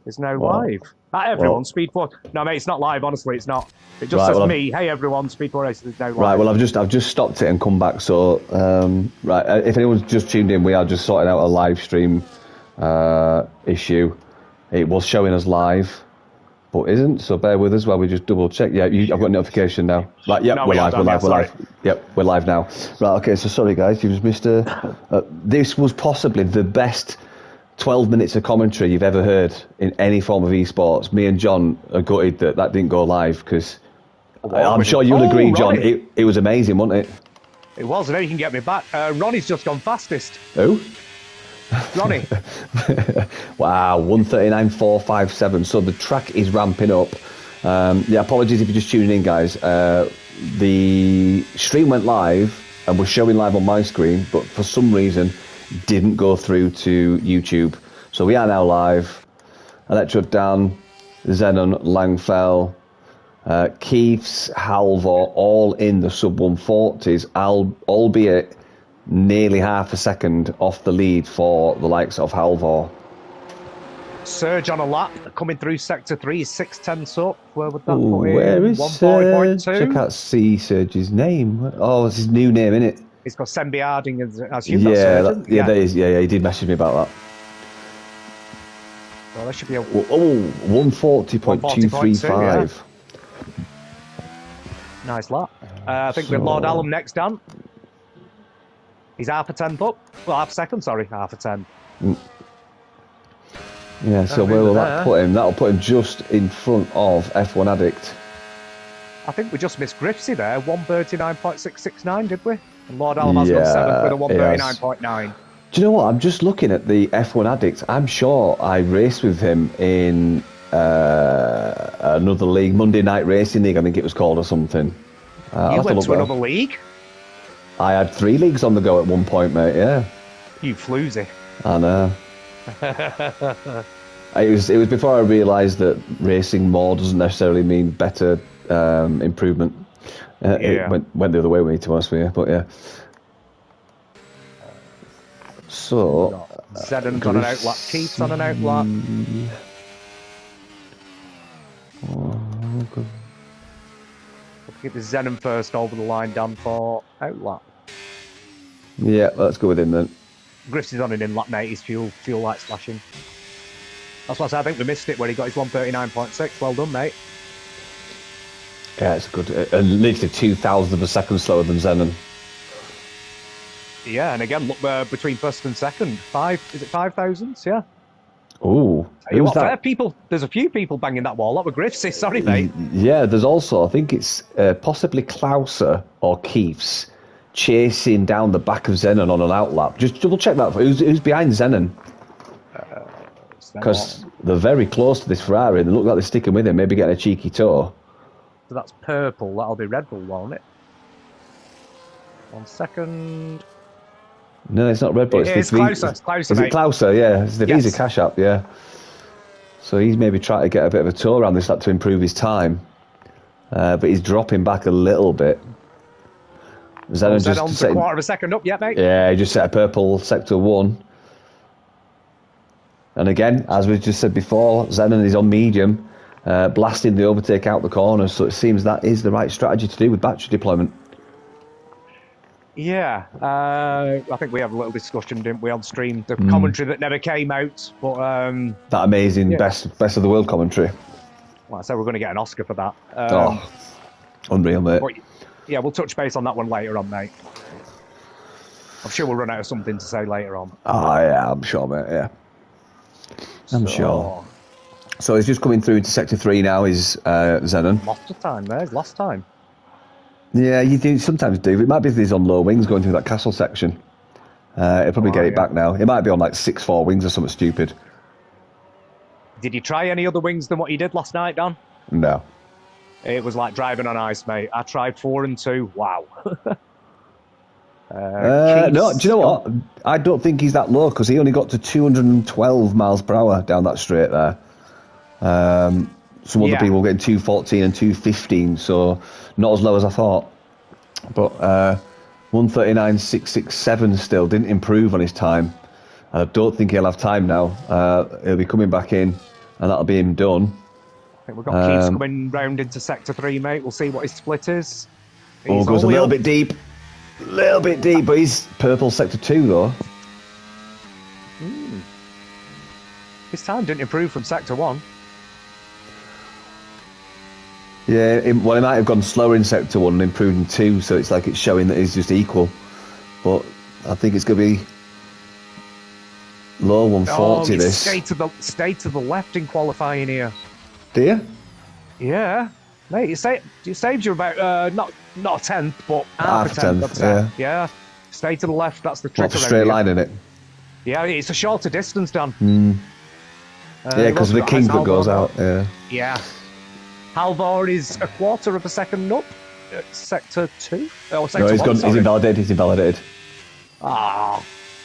It's now live. At everyone, Speed 4. No, mate, it's not live, honestly, it's not. It just says me, hey everyone, Speed 4 Racing is now live. Right, well, I've just stopped it and come back, so, right, if anyone's just tuned in, we are just sorting out a live stream issue. It was showing us live, but isn't, so bear with us while we just double check. Yeah, I've got a notification now. Right, yep, no, we're live. Yep, we're live now. Right, okay, so sorry guys, you just missed this was possibly the best 12 minutes of commentary you've ever heard in any form of esports. Me and John are gutted that didn't go live, because I'm sure you'll agree, John, it was amazing, wasn't it? It was, and now you can get me back. Ronnie's just gone fastest. Who? Ronnie. Wow, 139.457. So the track is ramping up. Yeah, apologies if you're just tuning in, guys. The stream went live and was showing live on my screen, but for some reason didn't go through to YouTube. So we are now live. Electro Dan, Zenon, Langfell, Keiths, Halvor, all in the sub 140s, albeit nearly half a second off the lead for the likes of Halvor. Surge on a lap, coming through sector 3 is 6/10 up. Where would that put him? Where is Surge? I can't see Surge's name. Oh, it's his new name, isn't it? He's got Sembi Harding as you. Yeah, that is. Yeah, he did message me about that. Well, that should be a 140.235. Yeah. Nice lap. I think with Lord Alum next, Dan. He's half a tenth up. Well, half a second, sorry, half a 10. Yeah, so where will that put him? That'll put him just in front of F1 Addict. I think we just missed Griffsy there. 139.669, did we? And Lord Alum has got 7th with a 139.9. Do you know what? I'm just looking at the F1 Addict. I'm sure I raced with him in another league, Monday Night Racing League, I think it was called, or something. You went to another league? I had 3 leagues on the go at one point, mate, yeah. You floozy. I know. It was before I realised that racing more doesn't necessarily mean better improvement. It went the other way with me, to be honest with you, but yeah. So... Zedden's on an outlap, Keith's on an outlap. Get the Zenon first over the line, Dan, for outlap. Yeah, let's go with him then. Griff's is on an in-lap, mate. His fuel light's flashing. That's what I said. I think we missed it where he got his 139.6. Well done, mate. Yeah, it's good. And literally 2,000 of a second slower than Zenon. Yeah, and again, look between first and second. Is it 5,000? Yeah. Ooh, who's that? There's a few people banging that wall. That were Griffsy, sorry, mate. Yeah, there's also, I think it's possibly Klauser or Keiths chasing down the back of Zenon on an outlap. Just double check that. Who's behind Zenon? Because they're very close to this Ferrari and they look like they're sticking with him, maybe getting a cheeky tour. So that's purple. That'll be Red Bull, won't it? 1 second. No, it's not Red Bull. It's Klauser. It's Klauser, Is it Klauser? Yeah, it's the Visa Cash App, yeah. So he's maybe trying to get a bit of a tour around this lap to improve his time. But he's dropping back a little bit. Zenon's just a quarter of a second up, mate. Yeah, he just set a purple sector 1. And again, as we just said before, Zenon is on medium, blasting the overtake out the corners. So it seems that is the right strategy to do with battery deployment. Yeah, I think we had a little discussion, didn't we, on stream? The commentary that never came out, but that amazing best of the world commentary. Well, I said we're going to get an Oscar for that. Unreal, mate. But, yeah, we'll touch base on that one later on, mate. I'm sure we'll run out of something to say later on. Oh yeah, I'm sure, mate. Yeah, I'm sure. So he's just coming through into sector 3 now. Is Zenon? Lost of time there. Lost time. Yeah, you do sometimes do. It might be if he's on low wings going through that castle section. He'll probably get it back now. It might be on like 6-4 wings or something stupid. Did you try any other wings than what you did last night, Dan? No. It was like driving on ice, mate. I tried 4 and 2. Wow. No, do you know what? I don't think he's that low because he only got to 212 miles per hour down that straight there. Some other people were getting 214 and 215, so not as low as I thought. But 139.667 still didn't improve on his time. I don't think he'll have time now. He'll be coming back in. and that'll be him done. I think we've got Keiths coming round into Sector 3, mate. We'll see what his split is. Goes a little bit deep. But he's purple Sector 2, though. His time didn't improve from Sector 1. Yeah, he might have gone slower in Sector 1 and improved in 2, so it's like it's showing that he's just equal. But I think it's going to be low 140, this. Stay to the left in qualifying here. Do you? Yeah. Mate, it saves you about, not a tenth, but half a tenth. Yeah. Stay to the left, that's the trick. What's a straight line in it? Yeah, it's a shorter distance, Dan. Yeah, because of the kink that goes out. Yeah. Halvor is a quarter of a second up at Sector 2. Oh, Sector 1, he's invalidated. He's invalidated. I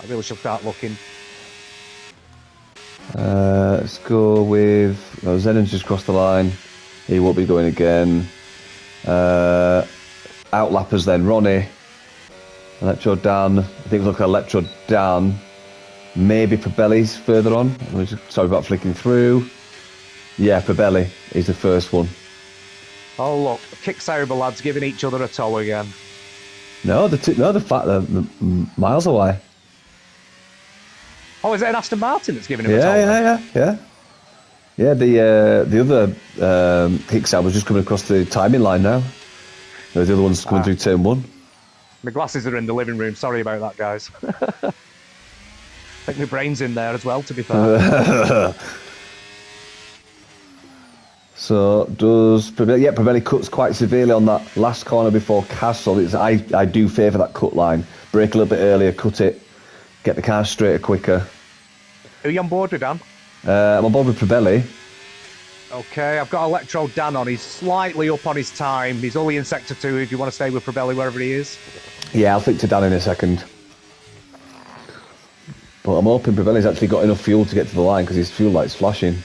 really should start looking. Let's go with... Zenon's just crossed the line. He won't be going again. Outlappers then. Ronnie. Electro Dan. I think we look at Electro Dan. Maybe Probelli's further on. Sorry about flicking through. Yeah, Probelli is the first one. Oh, look. Kick Sauber lads giving each other a toe again. No, they're miles away. Oh, is it an Aston Martin that's giving him a toe? Yeah, the other kick Sauber was just coming across the timing line now. The other one's coming through turn 1. My glasses are in the living room. Sorry about that, guys. I think my brain's in there as well, to be fair. So does Probelli? Yeah, Probelli cuts quite severely on that last corner before Castle. I do favour that cut line. Brake a little bit earlier, cut it, get the car straighter quicker. Who are you on board with, Dan? I'm on board with Probelli. Okay, I've got Electro Dan on. He's slightly up on his time. He's only in Sector 2 if you want to stay with Probelli wherever he is. Yeah, I'll flick to Dan in a second. But I'm hoping Probelli's actually got enough fuel to get to the line because his fuel light's flashing.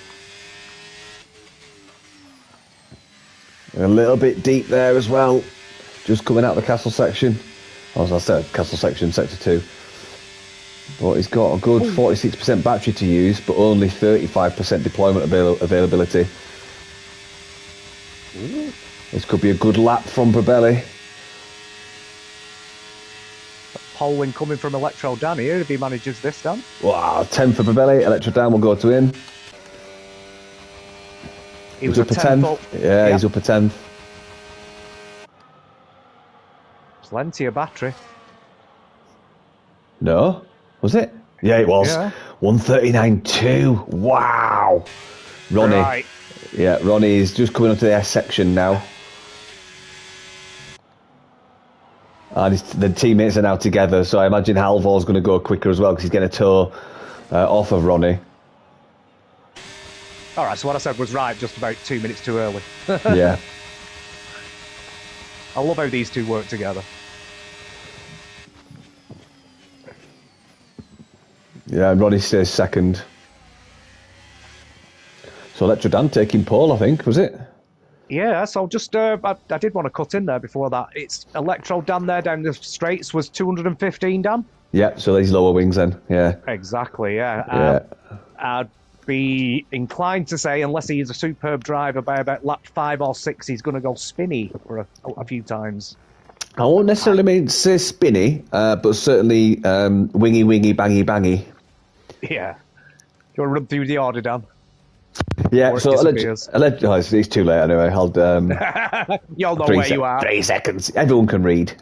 A little bit deep there as well. Just coming out the castle section. As I said, castle section, Sector 2. But he's got a good 46% battery to use, but only 35% deployment availability. Ooh. This could be a good lap from Probelli. Polling coming from Electro Dan here if he manages this, Dan. Wow, 10 for Probelli. Electro Dan will go to him. He was up a 10. Yeah, he's up a 10. Plenty of battery. No? Was it? Yeah, it was. Yeah. 139.2. Wow. Ronnie. Right. Yeah, Ronnie is just coming onto the S section now. And the teammates are now together, so I imagine Halvor's going to go quicker as well because he's getting a toe off of Ronnie. All right, so what I said was right, just about 2 minutes too early. Yeah. I love how these two work together. Yeah, and Ronnie stays second. So Electro Dan taking pole, I think, was it? Yeah, so just, I did want to cut in there before that. It's Electro Dan there down the straights was 215, Dan? Yeah, so these lower wings then, yeah. Exactly, yeah. I'd be inclined to say, unless he's a superb driver, by about lap 5 or 6, he's going to go spinny for a few times. I won't necessarily say spinny, but certainly wingy, bangy, bangy. Yeah. Do you want to run through the order, Dan? Yeah, so it's too late anyway. I'll, you all know where you are. 3 seconds. Everyone can read.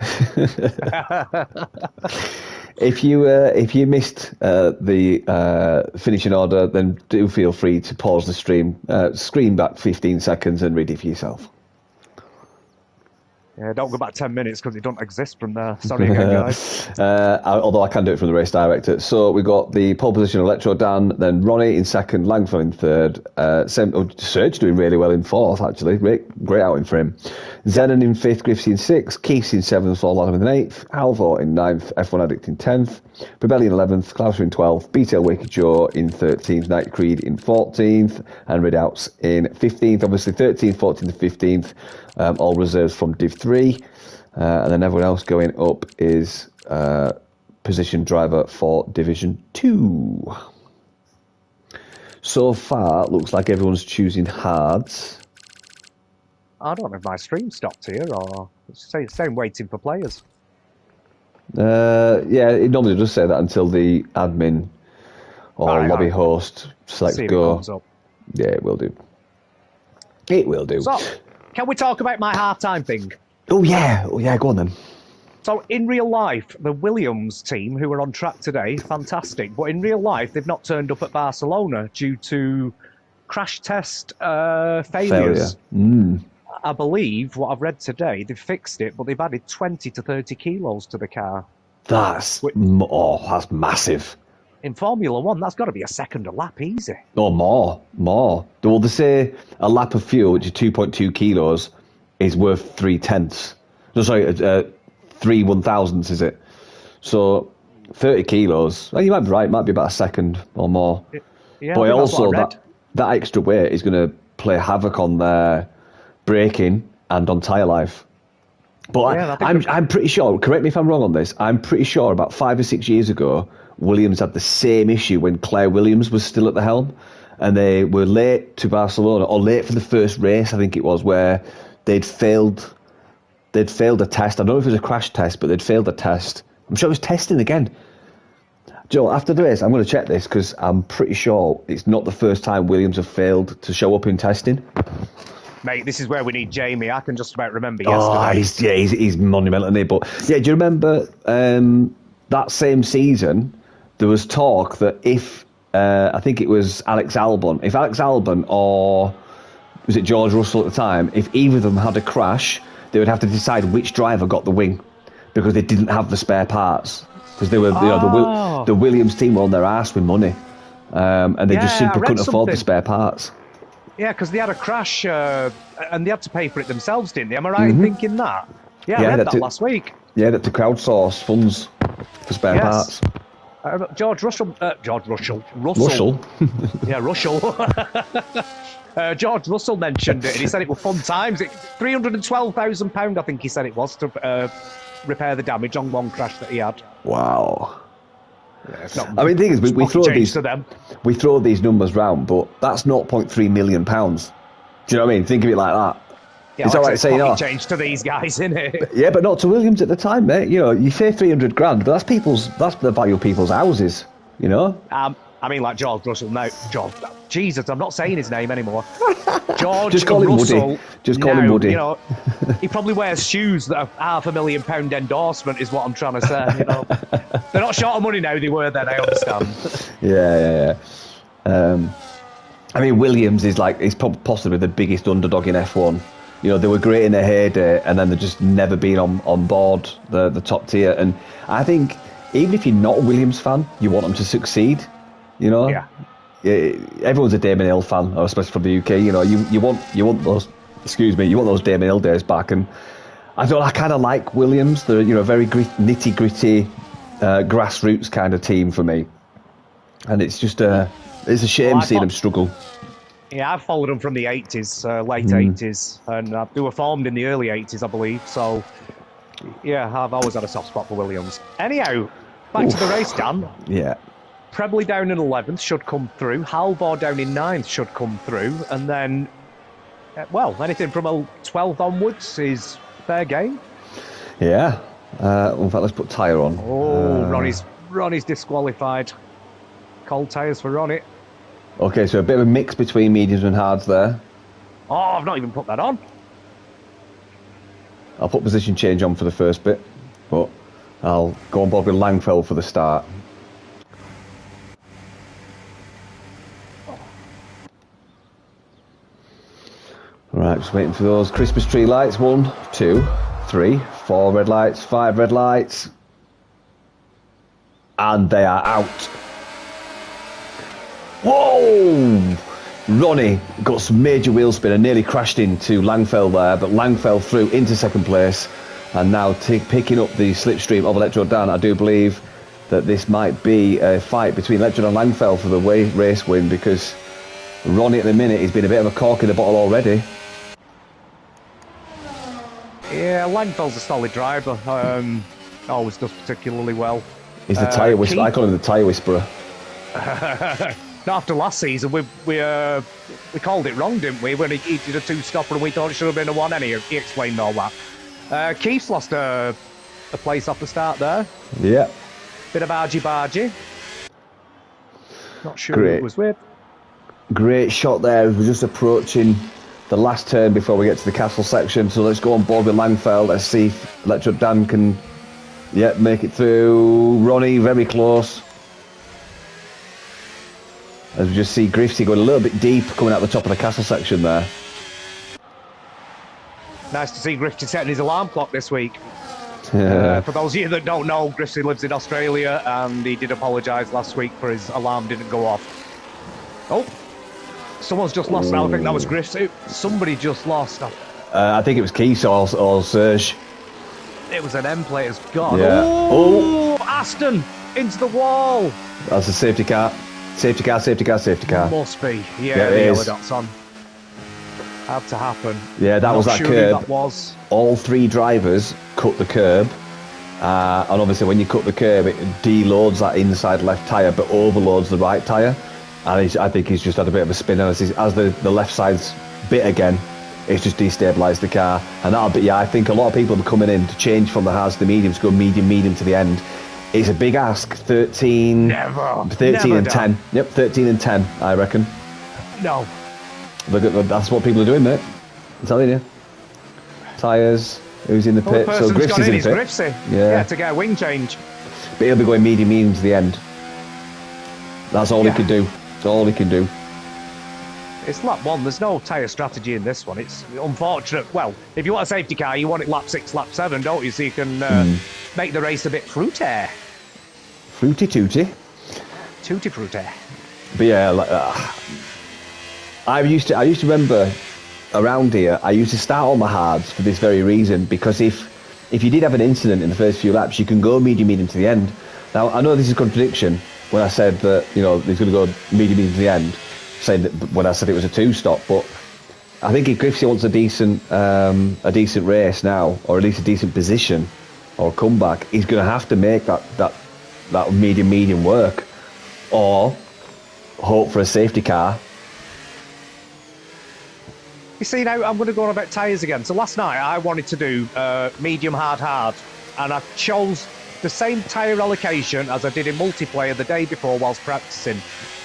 If you missed the finishing order, then do feel free to pause the stream, screen back 15 seconds and read it for yourself. Yeah, don't go back 10 minutes because it don't exist from there. Sorry again, guys. Although I can do it from the race director. So we got the pole position, Electro Dan, then Ronnie in second, Langford in third. Serge doing really well in fourth, actually. Great outing for him. Zenon in fifth, Griffiths in sixth, Keiths in seventh, Fall Adam in eighth, Halvor in ninth, F1 Addict in 10th, Probelli in 11th, Klauser in 12th, BTL Wakey Joe in 13th, Night Creed in 14th, and Redouts in 15th. Obviously 13th, 14th, and 15th. All reserves from Div 3, and then everyone else going up is position driver for Division 2. So far, it looks like everyone's choosing hards. I don't know if my stream stopped here or it's saying waiting for players. Yeah, it normally does say that until the admin or lobby host selects go. It comes up. Yeah, it will do. It will do. So, can we talk about my half-time thing? Oh yeah, go on then. So, in real life, the Williams team, who are on track today, fantastic. But in real life, they've not turned up at Barcelona due to crash test failures. I believe, what I've read today, they've fixed it, but they've added 20 to 30 kilos to the car. That's massive. In Formula One, that's got to be a second a lap, easy. Oh, more. Well, they say a lap of fuel, which is 2.2 kilos, is worth 3/10. No, sorry, 3 1,000ths, is it? So 30 kilos. Well, you might be right. It might be about a second or more. Yeah, but also that extra weight is going to play havoc on their braking and on tyre life. But yeah, I'm pretty sure. Correct me if I'm wrong on this. I'm pretty sure about 5 or 6 years ago, Williams had the same issue when Claire Williams was still at the helm, and they were late to Barcelona, or late for the first race, I think it was, where they'd failed a test. I don't know if it was a crash test, but they'd failed a test. I'm sure it was testing again. Joe, after the race, I'm going to check this because I'm pretty sure it's not the first time Williams have failed to show up in testing. Mate, this is where we need Jamie. I can just about remember yesterday. Oh, he's monumental, isn't he? But yeah, do you remember that same season? There was talk that if I think it was Alex Albon or was it George Russell at the time, if either of them had a crash, they would have to decide which driver got the win because they didn't have the spare parts. Because they were, the Williams team were on their arse with money, and they just simply couldn't afford the spare parts. Yeah, because they had a crash, and they had to pay for it themselves, didn't they? Am I right in thinking that? Yeah, I read that last week. Yeah, that to crowdsource funds for spare parts. George Russell. Russell. Yeah, Russell. George Russell mentioned it, and he said it were fun times. £312,000, I think he said it was, to repair the damage on one crash that he had. Wow. Yeah, I mean, the thing is, we throw these numbers round, but that's 0.3 million pounds. Do you know what I mean? Think of it like that. Yeah, it's all right saying change to these guys, isn't it? Yeah, but not to Williams at the time, mate. You know, you say 300 grand, but that's the value of people's houses. You know. I mean, like George Russell. No, George. Jesus, I'm not saying his name anymore. George Just call him Russell. Woody. Just call him Woody. You know, he probably wears shoes that are £500,000 endorsement, is what I'm trying to say. You know, they're not short of money now. They were then. I understand. Yeah. I mean, Williams is possibly the biggest underdog in F1. You know, they were great in their heyday, and then they've just never been on board the top tier. And I think even if you're not a Williams fan, you want them to succeed. You know, everyone's a Damon Hill fan, especially from the UK. You know, you want those. Excuse me, you want those Damon Hill days back. And I kind of like Williams. They're very nitty gritty, grassroots kind of team for me. And it's just it's a shame seeing them struggle. Yeah, I've followed them from the 80s, late 80s, and they were formed in the early 80s, I believe. So, yeah, I've always had a soft spot for Williams. Anyhow, back to the race, Dan. Yeah. Prebley down in 11th should come through. Halvor down in 9th should come through. And then, anything from 12th onwards is fair game. Yeah. In fact, let's put tyre on. Ronnie's disqualified. Cold tyres for Ronnie. Okay, so a bit of a mix between mediums and hards there. Oh, I've not even put that on. I'll put position change on for the first bit, but I'll go on board with Langfeld for the start. Right, just waiting for those Christmas tree lights. 1, 2, 3, 4 red lights, 5 red lights. And they are out. Whoa! Ronnie got some major wheel spin and nearly crashed into Langfeld there, but Langfeld through into second place and now picking up the slipstream of Electro Dan. I do believe that this might be a fight between Electro and Langfeld for the race win, because Ronnie at the minute has been a bit of a cork in the bottle already. Yeah, Langfeld's a solid driver. Always does particularly well. He's the tyre whisperer. I call him the tyre whisperer. Not after last season, we called it wrong, didn't we? When he did a 2-stopper and we thought it should have been a 1 anyway. He explained all that. Keith's lost a place off the start there. Yeah. Bit of argy-bargy. Not sure who it was with. Great shot there. We're just approaching the last turn before we get to the castle section. So let's go on board with Langfeld. Let's see if Electro Dan can make it through. Ronnie, very close. As we just see Grifty going a little bit deep, coming out the top of the castle section there. Nice to see Grifty setting his alarm clock this week. Yeah. For those of you that don't know, Grifty lives in Australia, and he did apologise last week for his alarm didn't go off. Oh, someone's just lost. I think that was Grifty. Somebody just lost. I think it was Keith or Serge. It was an M plate has gone. Yeah. Oh, Aston into the wall. That's a safety car. Safety car, safety car, safety car. Must be. Yeah, the yellow dot's on. Had to happen. Yeah, that was that curb. That was. All 3 drivers cut the curb. And obviously when you cut the curb, it deloads that inside left tyre, but overloads the right tyre. And I think he's just had a bit of a spin. As the left side's bit again, it's just destabilised the car. And that'll be, I think a lot of people are coming in to change from the hards to the mediums, go medium to the end. It's a big ask. 13 and 10. Yep, 13 and 10, I reckon. No. That's what people are doing, mate. I'm telling you. Tyres, who's in the pit? So Grifty's in the pit. Grifty. Yeah, to get a wing change. But he'll be going medium to the end. That's all he can do. That's all he can do. It's lap 1. There's no tyre strategy in this one. It's unfortunate. Well, if you want a safety car, you want it lap 6, lap 7, don't you? So you can make the race a bit fruity. Fruity tooty. Tutti frutti. But yeah, I used to remember around here, I used to start on my hards for this very reason, because if you did have an incident in the first few laps, you can go medium to the end. Now, I know this is a contradiction when I said that, he's going to go medium to the end, saying that when I said it was a 2-stop, but I think if Grifty wants a decent race now, or at least a decent position or comeback, he's going to have to make that medium work, or hope for a safety car. You see, now I'm going to go on about tyres again. So last night I wanted to do medium hard, and I chose the same tyre allocation as I did in multiplayer the day before whilst practicing.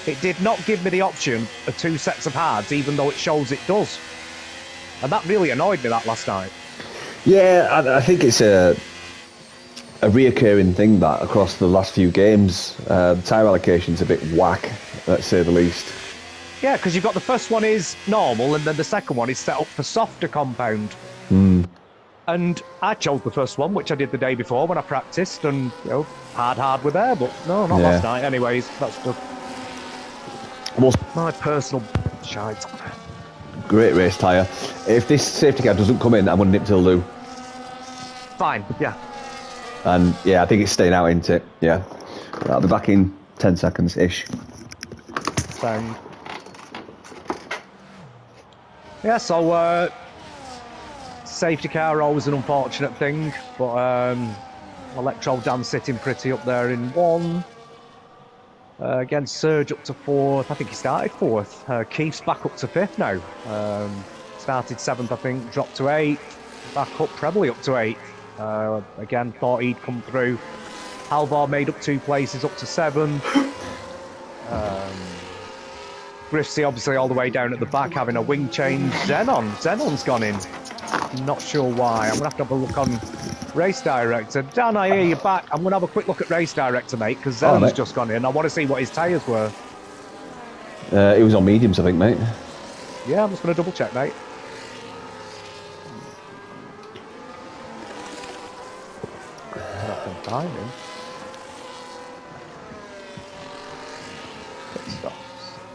It did not give me the option of 2 sets of hards, even though it shows it does. And that really annoyed me, that last night. Yeah, I think it's a reoccurring thing that across the last few games. The tyre allocation's a bit whack, let's say the least. Yeah, because you've got the first one is normal, and then the second one is set up for softer compound. And I chose the first one, which I did the day before when I practiced, and hard were there, but no, not last night. Anyways, that's just my personal shite. Great race tyre. If this safety car doesn't come in, I'm going to nip till Lou. Fine, yeah. And yeah, I think it's staying out, isn't it? Yeah. I'll be back in 10 seconds-ish. Sound. Yeah, so safety car always an unfortunate thing, but Electro Dan sitting pretty up there in 1. Again, Serge up to 4th. I think he started 4th. Keith's back up to 5th now. Started 7th, I think, dropped to 8th. Back up, Prebley up to 8th. Again, thought he'd come through. Halvor made up 2 places, up to 7. Grifty obviously all the way down at the back having a wing change. Zenon's gone in. Not sure why. I'm going to have a look on Race Director. Dan, I hear you back. I'm going to have a quick look at Race Director, mate, because Zenon's just gone in. I want to see what his tyres were. It was on mediums, I think, mate. Yeah, I'm just going to double check, mate. I can find him.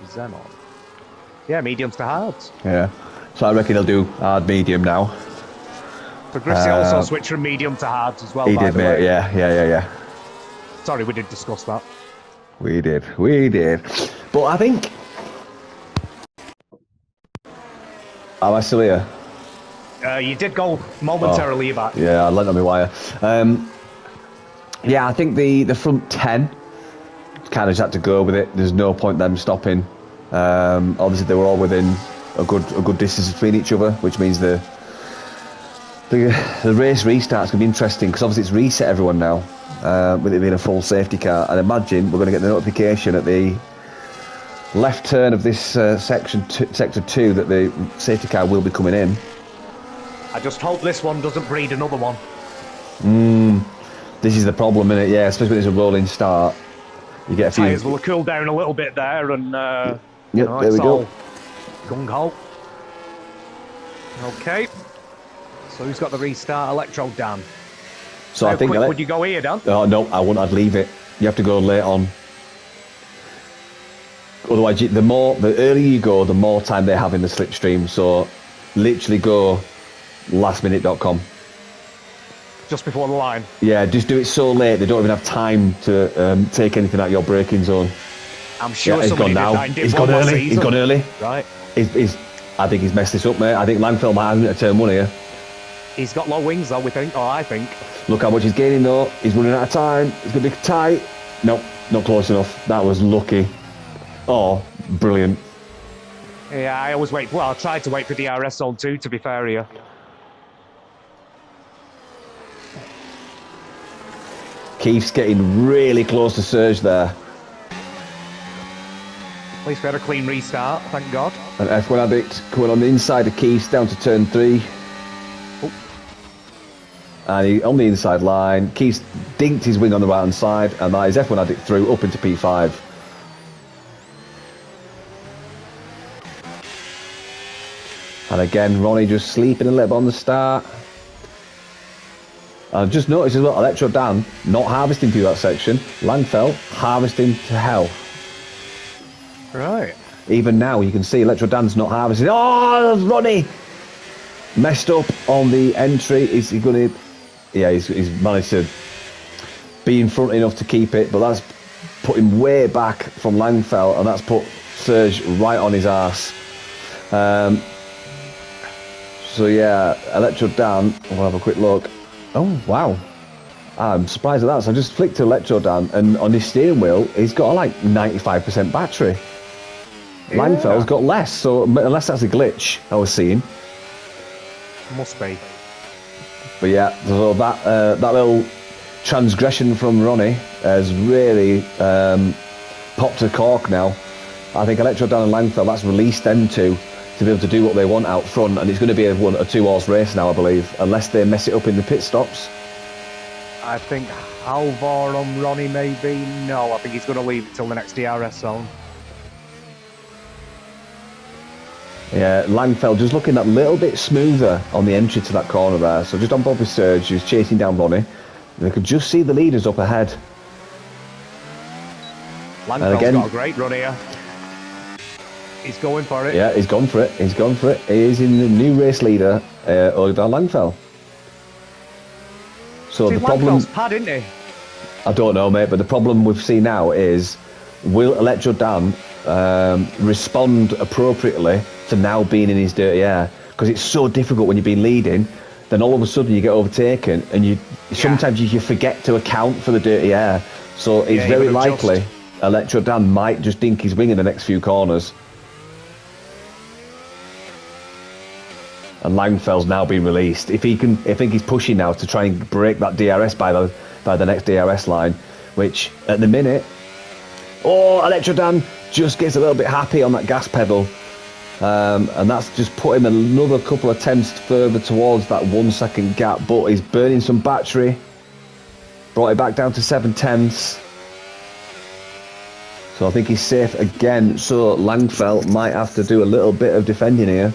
Zenon. Yeah, mediums to hards. Yeah. So I reckon he'll do hard medium now. So Grifty also switched from medium to hards as well. He did, mate. Yeah. Sorry, we did discuss that. We did. But I think... Am I still here? You did go momentarily back. Yeah, I lent on my wire. Yeah, I think the front 10 kind of just had to go with it. There's no point them stopping. Obviously, they were all within a good distance between each other, which means the race restart's going to be interesting because obviously it's reset everyone now, with it being a full safety car. And imagine we're going to get the notification at the left turn of this sector 2 that the safety car will be coming in. I just hope this one doesn't breed another one. This is the problem, innit? Yeah, especially when it's a rolling start. You get a few. Tyres will cool down a little bit there, and yep, there we go. Gung ho. Okay. So who's got the restart? Electro Dan. So how I think. Quick would you go here, Dan? Oh no, I wouldn't. I'd leave it. You have to go late on. Otherwise, the earlier you go, the more time they have in the slipstream. So, literally go lastminute.com. Just before the line. Yeah, just do it so late they don't even have time to take anything out of your braking zone. I'm sure he's gone now. He's gone early. He's gone early. Right. I think he's messed this up, mate. I think Langfeld might have him at turn 1 here. He's got low wings, though, we think. Or I think. Look how much he's gaining, though. He's running out of time. It's going to be tight. Nope, not close enough. That was lucky. Oh, brilliant. Yeah, I always wait. Well, I tried to wait for DRS zone 2, to be fair here. Keith's getting really close to Serge there. At least we had a clean restart, thank God. And F1 Addict coming on the inside of Keith's down to turn 3. Oh. And he on the inside line. Keith's dinked his wing on the right hand side, and that is F1 Addict through up into P5. And again, Ronnie just sleeping a little bit on the start. I've just noticed as well, Electro Dan not harvesting through that section. Langfeld harvesting to hell. Right. Even now, you can see Electro Dan's not harvesting. Oh, Ronnie! Messed up on the entry. Is he going to... Yeah, he's managed to be in front enough to keep it, but that's put him way back from Langfeld, and that's put Serge right on his arse. So yeah, Electro Dan, we'll have a quick look. Oh, wow. I'm surprised at that. So I just flicked to Electro Dan, and on his steering wheel, he's got like 95% battery. Yeah. Langfeld's got less, so unless that's a glitch I was seeing. Must be. But yeah, so that little transgression from Ronnie has really popped a cork now. I think Electro Dan and Langfeld, that's released them two to be able to do what they want out front, and it's going to be a 2-horse race now, I believe, unless they mess it up in the pit stops. I think Halvor on Ronnie maybe. No, I think he's going to leave it till the next DRS zone. Yeah, Langfeld just looking that little bit smoother on the entry to that corner there. So just on Bobby Serge, who's chasing down Ronnie. They could just see the leaders up ahead. Langfeld's got a great run here. He's going for it. Yeah, he's gone for it. He's gone for it. He is in the new race leader, Oliver Langfeld. So the problem... pad, isn't he? I don't know, mate, but the problem we've seen now is, will Electro Dan respond appropriately to now being in his dirty air? Because it's so difficult when you've been leading, then all of a sudden you get overtaken, and sometimes you forget to account for the dirty air. So it's very likely Electro Dan might just dink his wing in the next few corners. And Langfeld's now been released. If he can, I think he's pushing now to try and break that DRS by the next DRS line, which at the minute, Electro Dan just gets a little bit happy on that gas pedal, and that's just put him another couple of tenths further towards that 1 second gap. But he's burning some battery, brought it back down to 7 tenths. So I think he's safe again. So Langfeld might have to do a little bit of defending here.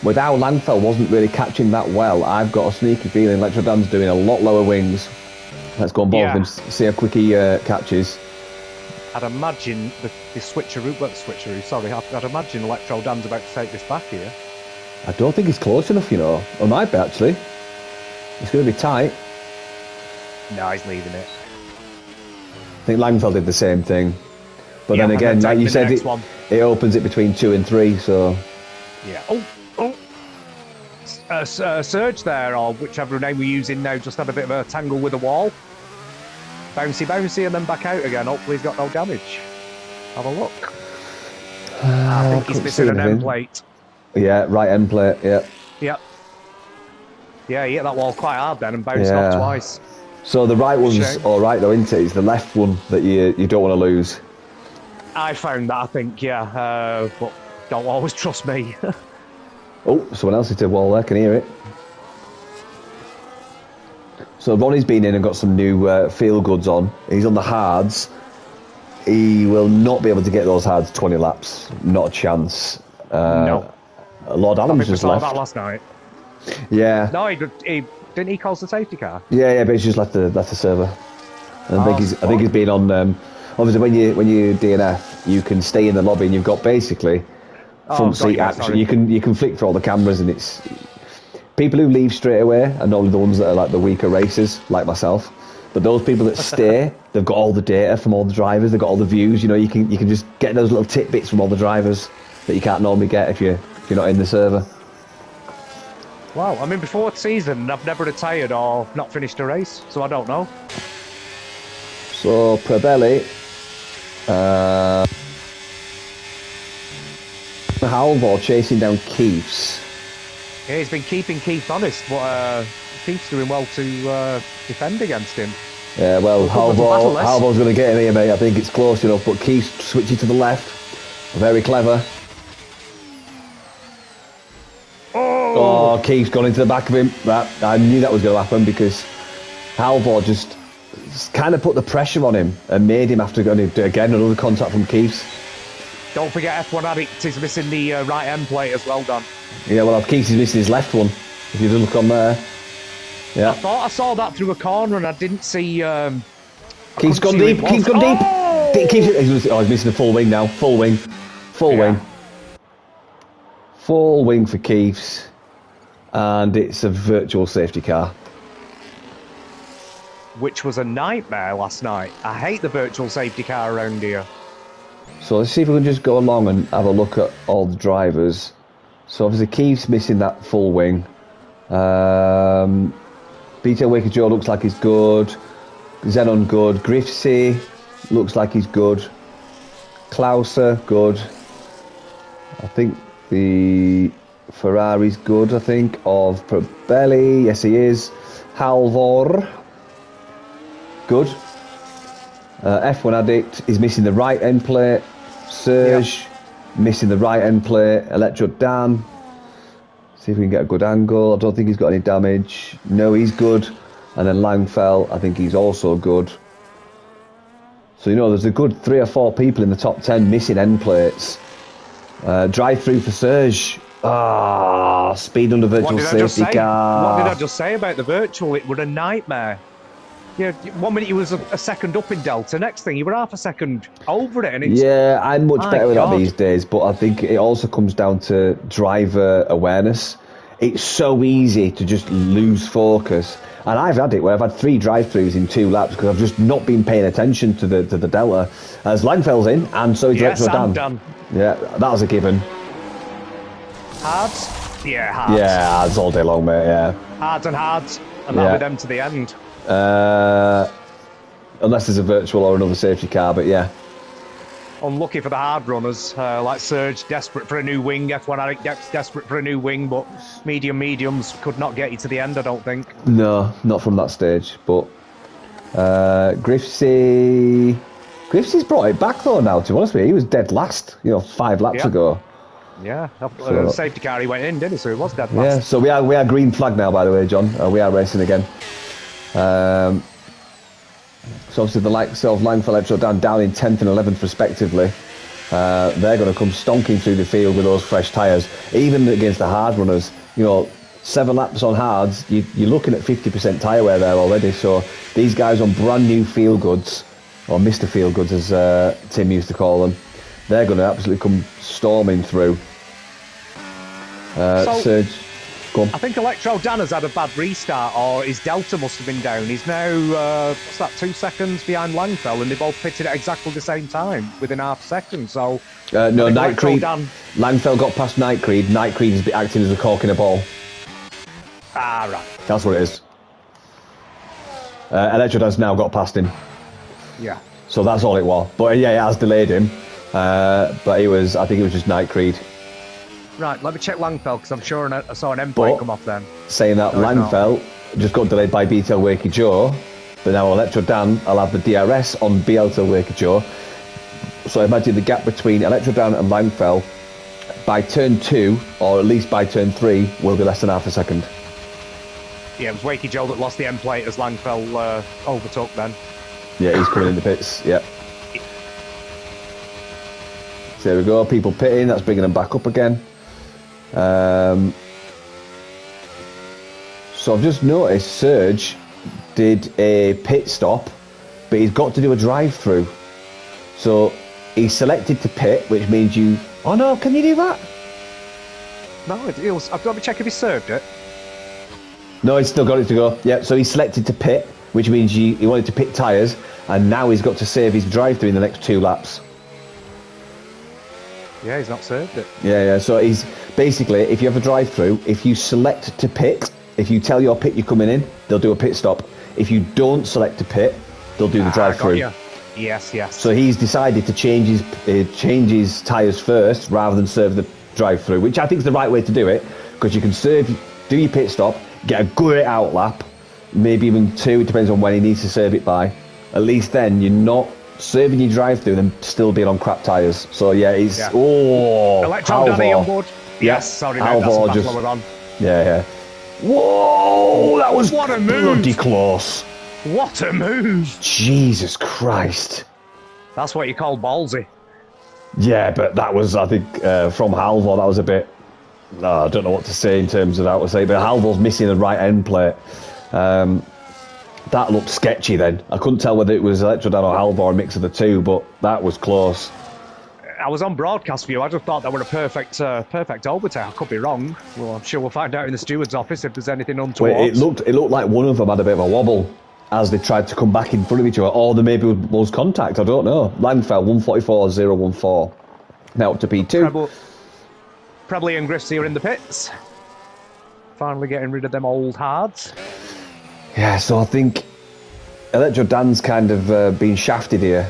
With how Langfeld wasn't really catching that well, I've got a sneaky feeling Electro Dan's doing a lot lower wings. Let's go on board with him, see how quick he catches. I'd imagine the switcheroo, sorry, I'd imagine Electro Dan's about to take this back here. I don't think he's close enough, you know. Or might be, actually. It's going to be tight. No, he's leaving it. I think Langfeld did the same thing. But then again, like you said, it opens it between 2 and 3, so... Yeah. Surge there, or whichever name we're using now, just had a bit of a tangle with the wall. Bouncy, bouncy, and then back out again. Hopefully he's got no damage. Have a look. I think he's missing an end plate. Yeah, right end plate, yeah. Yep. Yeah, he hit that wall quite hard then and bounced off twice. So the right one's alright though, isn't it? It's the left one that you don't want to lose. I found that, I think, yeah. But don't always trust me. Oh, someone else hit a wall there, can hear it. So Ronnie's been in and got some new field goods on. He's on the hards. He will not be able to get those hards 20 laps. Not a chance. No. Lord Adams just left. That last night. Yeah. No, he didn't he cause the safety car? Yeah, but he's just left the server. And I think he's been on. Obviously, when you DNF, you can stay in the lobby and you've got basically front seat action. Sorry. You can flick through all the cameras and it's people who leave straight away are normally the ones that are like the weaker racers, like myself. But those people that stay, they've got all the data from all the drivers. They've got all the views. You know, you can just get those little tidbits from all the drivers that you can't normally get if you're not in the server. Wow, I mean, before the season, I've never retired or not finished a race, so I don't know. So, Prebelli, Halvor chasing down Keiths. Yeah, he's been keeping Keith honest, but Keith's doing well to defend against him. Yeah, well, Halvor's going to get him here, mate. I think it's close enough, but Keith switching to the left. Very clever. Oh, Keith's gone into the back of him. I knew that was going to happen because Halvor just kind of put the pressure on him and made him have to go and do again another contact from Keith's. Don't forget F1 Addict is missing the right end plate as well, Don. Yeah, well, Keith's is missing his left one. If you look on there. Yeah. I thought I saw that through a corner and I didn't see... Keith's gone deep. Keith's gone deep. He's missing the full wing now. Full wing. Full wing for Keith's. And it's a virtual safety car. Which was a nightmare last night. I hate the virtual safety car around here. So let's see if we can just go along and have a look at all the drivers. So obviously Keith's missing that full wing. Peter Waker Joe looks like he's good. Xenon good. Griffsy looks like he's good. Klauser good. I think the Ferrari's good, I think, of Probelli. Yes, he is. Halvor. Good. F1 Addict is missing the right end plate. Serge missing the right end plate. Electro Dan. See if we can get a good angle. I don't think he's got any damage. No, he's good. And then Langfell, I think he's also good. So, there's a good 3 or 4 people in the top 10 missing end plates. Drive through for Serge. Speed under virtual safety car. What did I just say about the virtual? It was a nightmare. Yeah, 1 minute you was a second up in Delta, next thing you were half a second over it. And it's, yeah, I'm much better with that these days, but I think it also comes down to driver awareness. It's so easy to just lose focus. And I've had it where I've had 3 drive-throughs in 2 laps because I've just not been paying attention to the Delta. As Langfell's in, and so is Electro Dan. Yeah, that was a given. Hards? Yeah, hards. Yeah, hards all day long, mate, yeah. Hards, and that'll be them to the end. Unless there's a virtual or another safety car, but yeah. Unlucky for the hard runners, like Serge, desperate for a new wing, F1 Addict desperate for a new wing, but mediums could not get you to the end, I don't think. No, not from that stage, but Griffsey's brought it back though now, to be honest with you. He was dead last, 5 laps ago. Yeah, safety car he went in, didn't he? So he was dead last. Yeah, so we are green flag now, by the way, John. We are racing again. So obviously the likes of Langfell, Electro down in 10th and 11th respectively. They're going to come stonking through the field with those fresh tyres. Even against the hard runners, 7 laps on hards, you're looking at 50% tyre wear there already. So these guys on brand new field goods, or Mr. Field Goods as Tim used to call them, they're going to absolutely come storming through. Serge, go on. I think Electro Dan has had a bad restart, or his Delta must have been down. He's now, 2 seconds behind Langfell, and they both pitted at exactly the same time, within half a second. So, no, Nightcreed. Langfell got past Nightcreed. Nightcreed is acting as a cork in a ball. Ah, right. That's what it is. Electro Dan's now got past him. Yeah. So that's all it was. But yeah, it has delayed him. But it was, I think it was just Nightcreed. Right, let me check Langfell, because I'm sure I saw an endpoint come off then. Saying that, Langfell just got delayed by BTL Wakey Joe, but now Electro Dan will have the DRS on BLTL Wakey Joe. So imagine the gap between Electro Dan and Langfell by turn 2, or at least by turn 3, will be less than half a second. Yeah, it was Wakey Joe that lost the end plate as Langfell overtook then. Yeah, he's coming in the pits, yep. So there we go, people pitting, that's bringing them back up again. So I've just noticed Serge did a pit stop, but he's got to do a drive-through. So he selected to pit, which means you... Oh no, can you do that? No, I've got to check if he served it. No, he's still got it to go. Yeah, so he selected to pit, which means he wanted to pit tyres, and now he's got to save his drive-through in the next 2 laps. Yeah, he's not served it. Yeah, so he's... Basically, if you have a drive-through, if you select to pit, if you tell your pit you're coming in, they'll do a pit stop. If you don't select to pit, they'll do the drive-through. Yes. So he's decided to change his tyres first rather than serve the drive-through, which I think is the right way to do it, because you can do your pit stop, get a great out lap, maybe even 2, it depends on when he needs to serve it by. At least then you're not serving your drive-through and still being on crap tyres. So yeah, it's... Yeah. Oh, Electro Danny on board. Yes, sorry, mate, that's the battle we're on. Yeah. Whoa, that was what a move. Bloody close. What a move. Jesus Christ. That's what you call ballsy. Yeah, but that was, I think, from Halvor, that was a bit... I don't know what to say in terms of that. But Halvor's missing the right end plate. That looked sketchy then. I couldn't tell whether it was Electrodan or Halvor, a mix of the two, but that was close. I was on broadcast view. I just thought that were a perfect overtake. I could be wrong. Well, I'm sure we'll find out in the steward's office if there's anything untoward. It looked like one of them had a bit of a wobble as they tried to come back in front of each other, or there maybe was contact. I don't know. Langfell 144.014. Now up to P2. Probably and Griffsey are in the pits. Finally getting rid of them old hards. Yeah, so I think Electro Dan's kind of been shafted here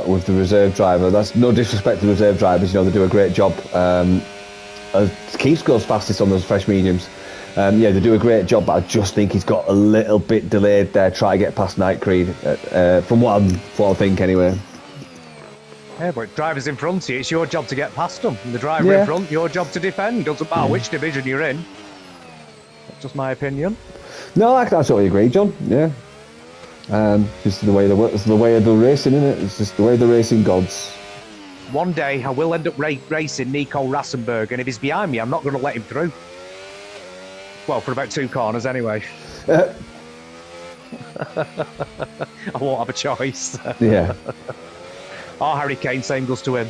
with the reserve driver. That's no disrespect to the reserve drivers, they do a great job. Keith goes fastest on those fresh mediums. Yeah, they do a great job, but I just think he's got a little bit delayed there, try to get past Nightcreed, from what I think anyway. Yeah, but drivers in front of you, it's your job to get past them. And the driver in front, your job to defend. Doesn't matter which division you're in. That's just my opinion. No, I totally agree, John. Yeah. Just the way it's the way of the racing, isn't it? It's just the way of the racing gods. One day I will end up racing Nico Rassenberg, and if he's behind me, I'm not going to let him through. Well, for about 2 corners anyway. I won't have a choice. Yeah. Oh, Harry Kane, same goes to him.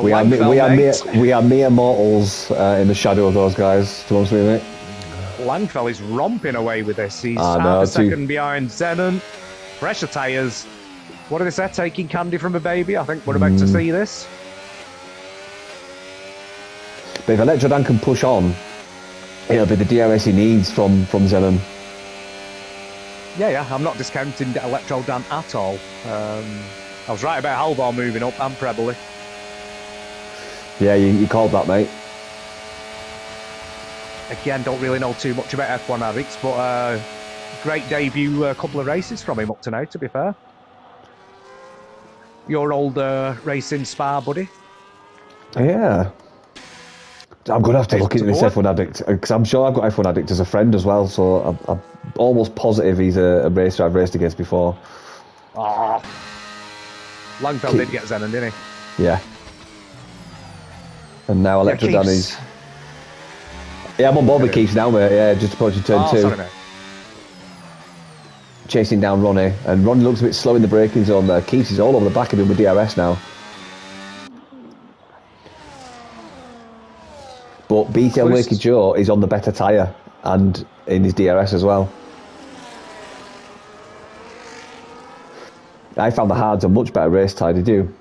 We are mere mortals in the shadow of those guys, to be honest with you, mate. Langfell is romping away with this. He's half a second behind Zenon. Pressure tyres. What do they say? Taking candy from a baby? I think we're about to see this. But if Electrodan can push on, it'll be the DRS he needs from Zenon. Yeah, I'm not discounting Electrodan at all. I was right about Halvor moving up and Prebley. Yeah, you called that, mate. Again, don't really know too much about F1 addicts, but great debut couple of races from him up to now, to be fair. Your old racing Spa, buddy. Yeah. I'm going to have to look into this F1 addict, because I'm sure I've got F1 addict as a friend as well, so I'm almost positive he's a racer I've raced against before. Oh. Langfell did get Zenon, didn't he? Yeah. And now Electrodan is... Yeah, I'm on board with Keith now, mate. Yeah, just approaching turn 2. Sorry, mate. Chasing down Ronnie, and Ronnie looks a bit slow in the braking zone there. Keith is all over the back of him with DRS now. But BTL Wakey Joe is on the better tyre and in his DRS as well. I found the hards a much better race tie, did you?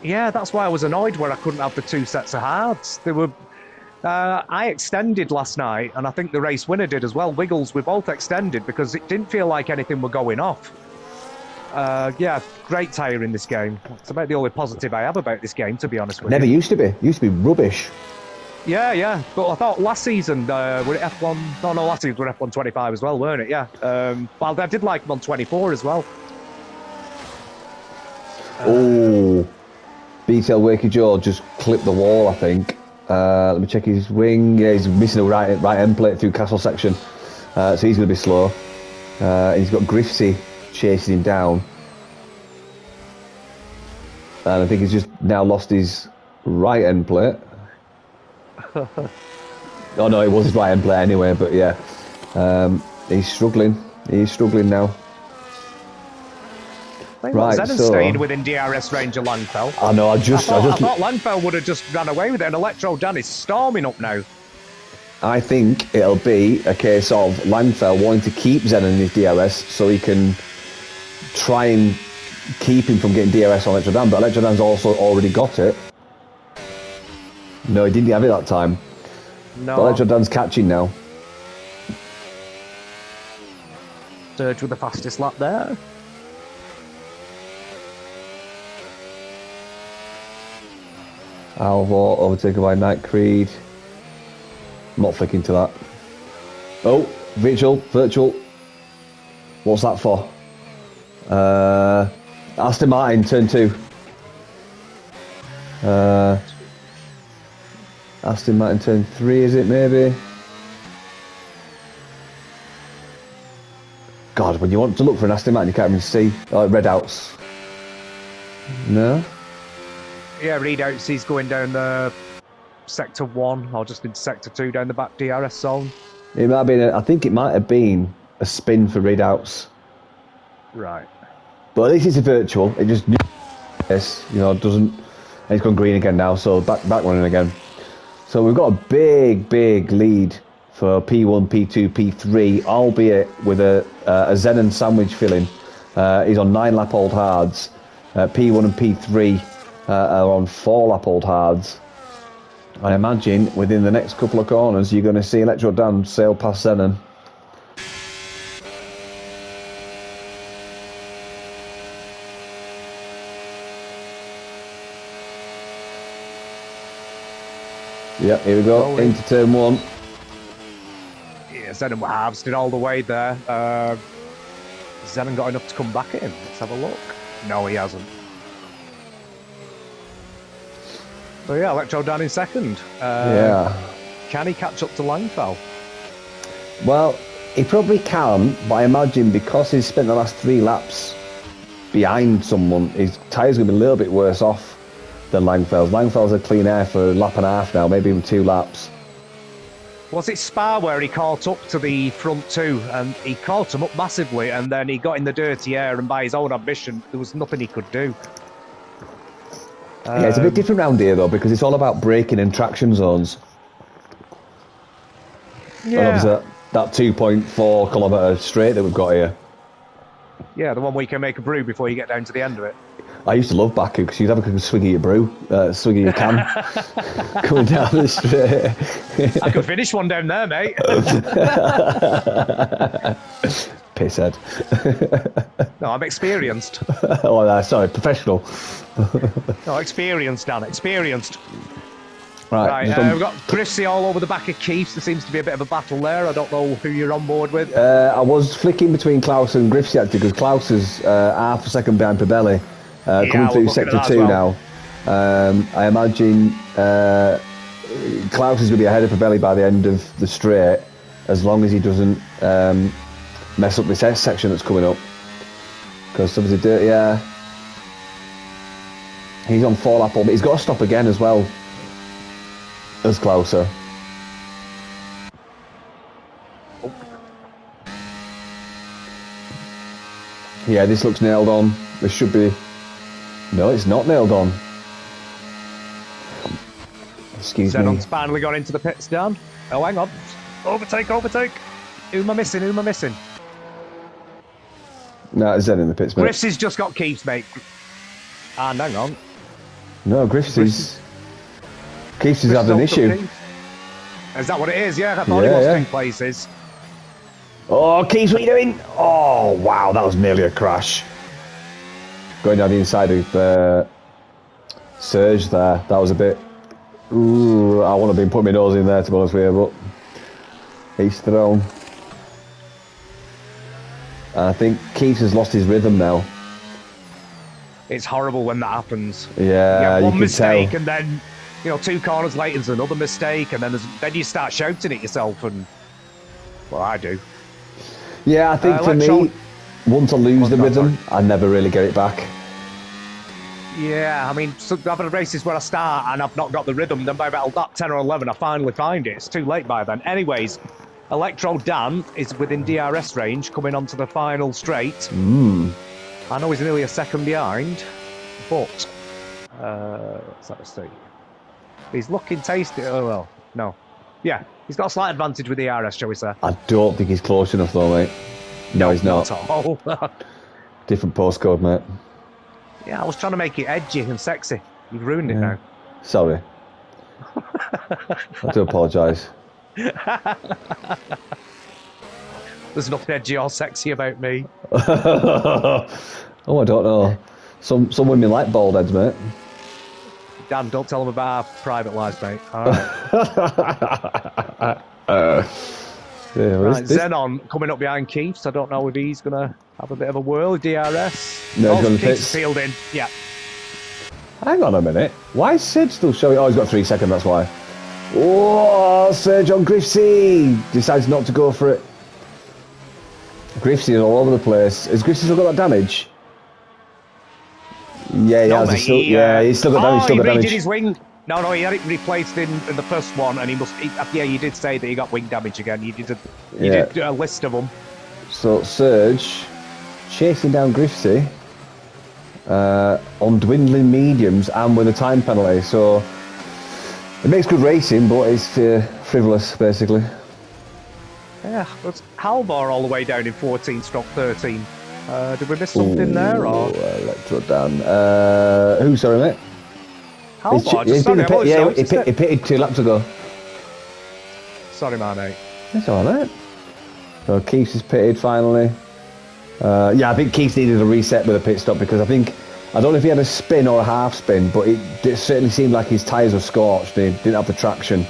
Yeah, that's why I was annoyed where I couldn't have the 2 sets of hards. They were I extended last night, and I think the race winner did as well. Wiggles, we both extended because it didn't feel like anything were going off. Yeah, great tyre in this game. It's about the only positive I have about this game, to be honest with you. Never used to be. Used to be rubbish. Yeah. But I thought last season, were it F1? No, last season were F1 25 as well, weren't it? Yeah. Well, I did like them on 24 as well. Oh, BTL Wakey Joe just clipped the wall, I think. Let me check his wing. Yeah, he's missing a right end plate through castle section, so he's going to be slow. He's got Griffsy chasing him down, and I think he's just now lost his right end plate. Oh no, it was his right end plate anyway. But yeah, he's struggling. He's struggling now. Right, Zenon's staying within DRS range of Langfell. I know. I thought Langfell would have just ran away with it, and Electro Dan is storming up now. I think it'll be a case of Langfell wanting to keep Zenon in his DRS so he can try and keep him from getting DRS on Electro Dan, but Electro Dan's also already got it. No, he didn't have it that time. No. But Electro Dan's catching now. Surge with the fastest lap there. Alvor overtaken by Night Creed. I'm not flicking to that. Oh, virtual. What's that for? Aston Martin, turn 2. Aston Martin, turn 3, is it maybe? God, when you want to look for an Aston Martin, you can't even see. Red outs. No? Yeah, readouts, he's going down the sector 1 or just into sector 2 down the back DRS zone. It might have been. I think it might have been a spin for readouts. Right. But at least it's a virtual. It just doesn't. And it's gone green again now, so back running again. So we've got a big lead for P1, P2, P3, albeit with a Zenon sandwich filling. He's on 9-lap old hards. P1 and P3 are on 4-lap old hards. I imagine within the next couple of corners you're going to see Electro Dan sail past Zenon. Yep, here we go, into turn 1. Yeah, Zenon harvested all the way there. Zenon got enough to come back in. Let's have a look. No, he hasn't. So yeah, Electro Dan in second. Yeah. Can he catch up to Langfell? Well, he probably can, but I imagine because he's spent the last 3 laps behind someone, his tyre's going to be a little bit worse off than Langfell's. Langfell's a clean air for a lap and a half now, maybe even 2 laps. Was it Spa where he caught up to the front 2 and he caught him up massively and then he got in the dirty air and by his own ambition there was nothing he could do. Yeah, it's a bit different round here though because it's all about braking and traction zones. Yeah. And obviously that 2.4 kilometre straight that we've got here. Yeah, the one where you can make a brew before you get down to the end of it. I used to love Baku because you'd have a swig of your brew, swig of your can, coming down the straight. I could finish one down there, mate. Pisshead. No, I'm experienced. Oh, sorry, professional. No, experienced, Dan, experienced. Right, we've got Chrissy all over the back of Keith's. There seems to be a bit of a battle there. I don't know who you're on board with. I was flicking between Klaus and Griffsy actually because Klaus is half a second behind Pabelli. Coming through sector 2 now. I imagine Klaus is going to be ahead of Pabelli by the end of the straight, as long as he doesn't mess up this S section that's coming up. Because obviously dirty air. He's on 4-lap, but he's got to stop again as well as Klauser. Yeah, this looks nailed on. This should be. No, it's not nailed on. Excuse me. Zenon's finally got into the pits, Dan. Oh, hang on. Overtake. Who am I missing? No, it's Zen in the pits, mate. Griff's just got keeps, mate. And hang on. No, Griff's has had an issue. Is that what it is? Yeah, I thought it was 2 places. Oh, Keith, what are you doing? Oh, wow, that was nearly a crash. Going down the inside of Serge there, that was a bit... Ooh, I wouldn't have been putting my nose in there, to be honest with you, but he's thrown. And I think Keith has lost his rhythm now. It's horrible when that happens. Yeah, you can one mistake tell. and then, 2 corners later there's another mistake, and then you start shouting at yourself, and well, I do. Yeah, I think for me, once I lose the rhythm, I never really get it back. Yeah, I mean, so I've had races where I start and I've not got the rhythm, then by about lap 10 or 11 I finally find it. It's too late by then. Anyways, Electro Dan is within DRS range, coming onto the final straight. I know he's nearly a second behind, but let's have a see. He's looking tasty. Oh, well, no. Yeah, he's got a slight advantage with the DRS, shall we say. I don't think he's close enough though, mate. No, he's not. Not at all. Different postcode, mate. Yeah, I was trying to make it edgy and sexy. You've ruined it now. Sorry. I do apologise. There's nothing edgy or sexy about me. Oh, I don't know. Some women like bald heads, mate. Dan, don't tell them about our private lives, mate. All right. Right, Xenon coming up behind Keith, so I don't know if he's going to have a bit of a whirl with DRS. No, he's going to Keith's sealed in. Yeah. Hang on a minute. Why is Sid still showing? Oh, he's got 3 seconds, that's why. Oh, Serge on Griffsey decides not to go for it. Griffsey is all over the place. Has Griffsey still got that damage? Yeah, he has. He's still got damage. He redid his wing. No, he had it replaced in the first one, and you did say that he got wing damage again. You did a list of them. So Serge chasing down Griffsey on dwindling mediums and with a time penalty. So it makes good racing, but it's frivolous, basically. Yeah, it's Halvor all the way down in 14/13. Did we miss something there? Or Electro Dan. Who, sorry, mate? Halvor, he pitted 2 laps ago. Sorry, my mate. That's all right. So Keith is pitted finally. Yeah, I think Keith needed a reset with a pit stop because I don't know if he had a spin or a half spin, but it certainly seemed like his tyres were scorched. He didn't have the traction.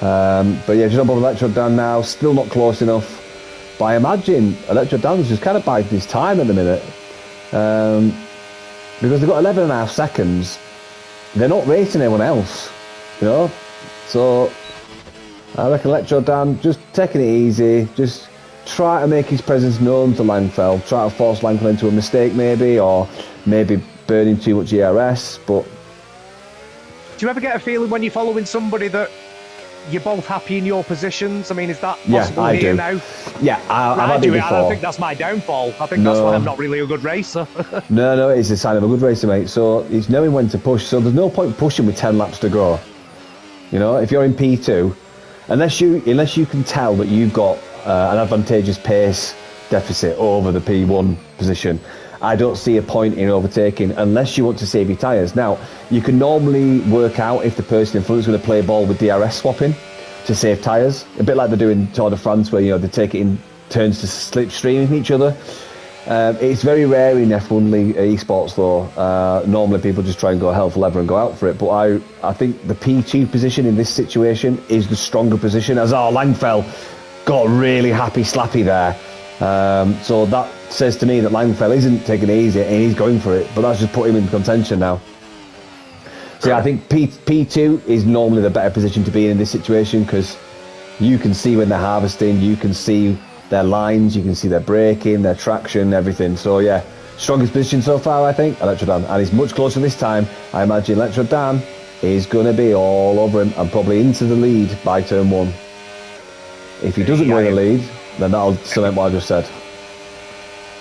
But yeah, just above Electro Dan now, still not close enough. But I imagine Electro Dan's just kind of biding his time at the minute. Because they've got 11.5 seconds. They're not racing anyone else, So I reckon Electro Dan just taking it easy, just try to make his presence known to Langfeld, try to force Langfeld into a mistake maybe, or maybe burning too much ERS, but... Do you ever get a feeling when you're following somebody that you're both happy in your positions? I mean, is that possible here now? Yeah, I've had it before. I don't think that's my downfall. I think that's why I'm not really a good racer. No, it's a sign of a good racer, mate. So he's knowing when to push. So there's no point pushing with 10 laps to go. If you're in P2, unless you can tell that you've got an advantageous pace deficit over the P1 position, I don't see a point in overtaking unless you want to save your tyres. Now, you can normally work out if the person in front is going to play ball with DRS swapping to save tyres. A bit like they do in Tour de France where, they take it in turns to slipstreaming each other. It's very rare in F1 League esports though. Normally people just try and go hell for leather and go out for it. But I think the P2 position in this situation is the stronger position, as Langfeld got really happy slappy there. So that says to me that Langfeld isn't taking it easy and he's going for it, but that's just put him in contention now. So yeah, I think P2 is normally the better position to be in this situation because you can see when they're harvesting, you can see their lines, you can see their braking, their traction, everything. So yeah, strongest position so far, I think, Electro Dan. And he's much closer this time. I imagine Electro Dan is going to be all over him and probably into the lead by turn 1. If he doesn't win the lead, then that'll cement what I just said.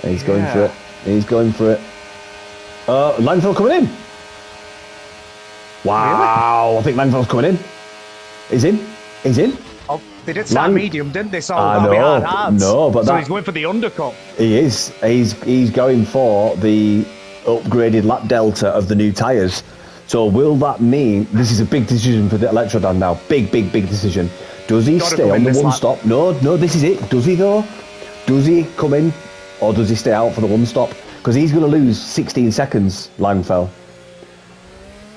He's going for it. He's going for it. Langfeld coming in. Wow, really? I think Langfeld's coming in. He's in. He's in. Oh, they did start medium, didn't they? So that'll be hard. No, but so he's going for the undercut. He is. He's going for the upgraded lap delta of the new tyres. So will that mean this is a big decision for the Electrodan now? Big decision. Does he stay on the one stop? No, this is it. Does he though? Does he come in, or does he stay out for the one stop? Because he's going to lose 16 seconds, Langfell.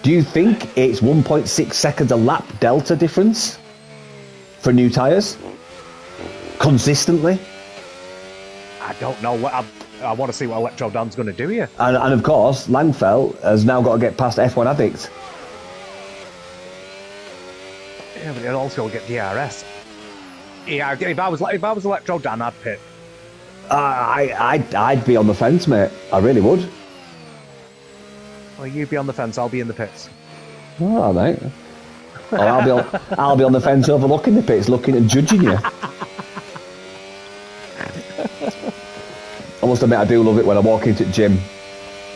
Do you think it's 1.6 seconds a lap delta difference for new tyres? Consistently? I don't know. I want to see what Electrodan's going to do here. And of course, Langfell has now got to get past F1 Addict. Yeah, but he'll also get DRS. Yeah, if I was Electrodan, I'd pit. I'd be on the fence, mate. I really would. Well, you be on the fence. I'll be in the pits. All right, mate. Or I'll be on the fence overlooking the pits, looking and judging you. I must admit, I do love it when I walk into the gym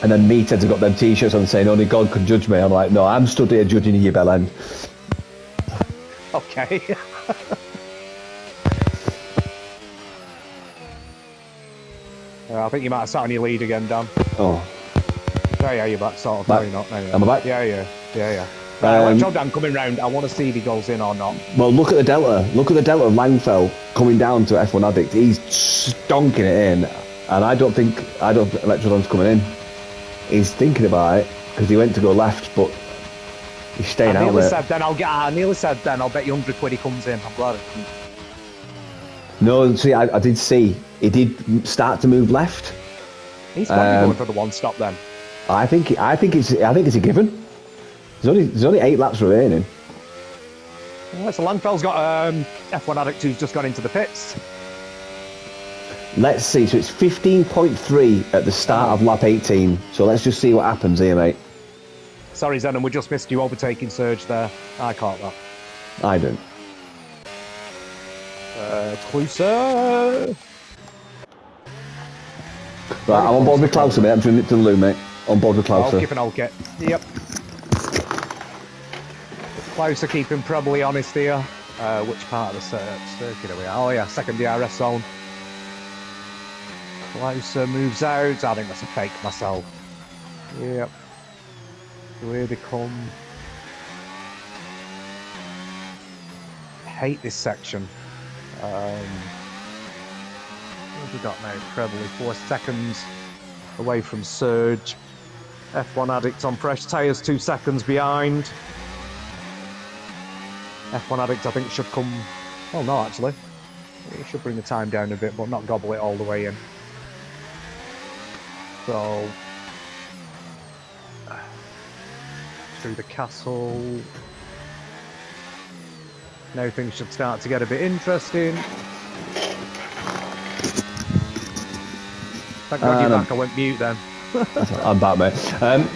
and then meatheads have got them t-shirts on saying only God can judge me. I'm like, no, I'm stood here judging you, bell end. Okay. I think you might have sat on your lead again, Dan. Oh. Yeah, you're back, sort of. No, you're not. No, Am I back? Yeah. Electrodan coming round. I want to see if he goes in or not. Well, look at the delta. Look at the delta of Langfell coming down to F1 Addict. He's stonking it in. And I don't think Electrodan's coming in. He's thinking about it because he went to go left, but he's staying out there. I nearly said then I'll bet you 100 quid he comes in. I'm glad. No, see, I did see he did start to move left. He's probably going for the one stop then. I think it's a given. There's only 8 laps remaining. Well, so Langfell's got F1 Addict who's just gone into the pits. Let's see, so it's 15.3 at the start of lap 18. So let's just see what happens here, mate. Sorry, Zenon, we just missed you overtaking Surge there. I caught that. I don't. Closer. Right, I'm on board with Klauser, mate. I'm doing it to the loo, mate. On board with Klauser. I'll keep an old kit. Yep. Klauser keeping probably honest here. Which part of the circuit are we at? Oh yeah, second DRS zone. Klauser moves out. I think that's a fake myself. Yep. So here they come. I hate this section. What have we got now? Probably 4 seconds away from Surge. F1 Addict on fresh tyres, 2 seconds behind. F1 Addict, I think, should come... Well, no, actually. It should bring the time down a bit, but not gobble it all the way in. So... through the castle... Now things should start to get a bit interesting. Thank God you're back, I went mute then. I'm back, mate.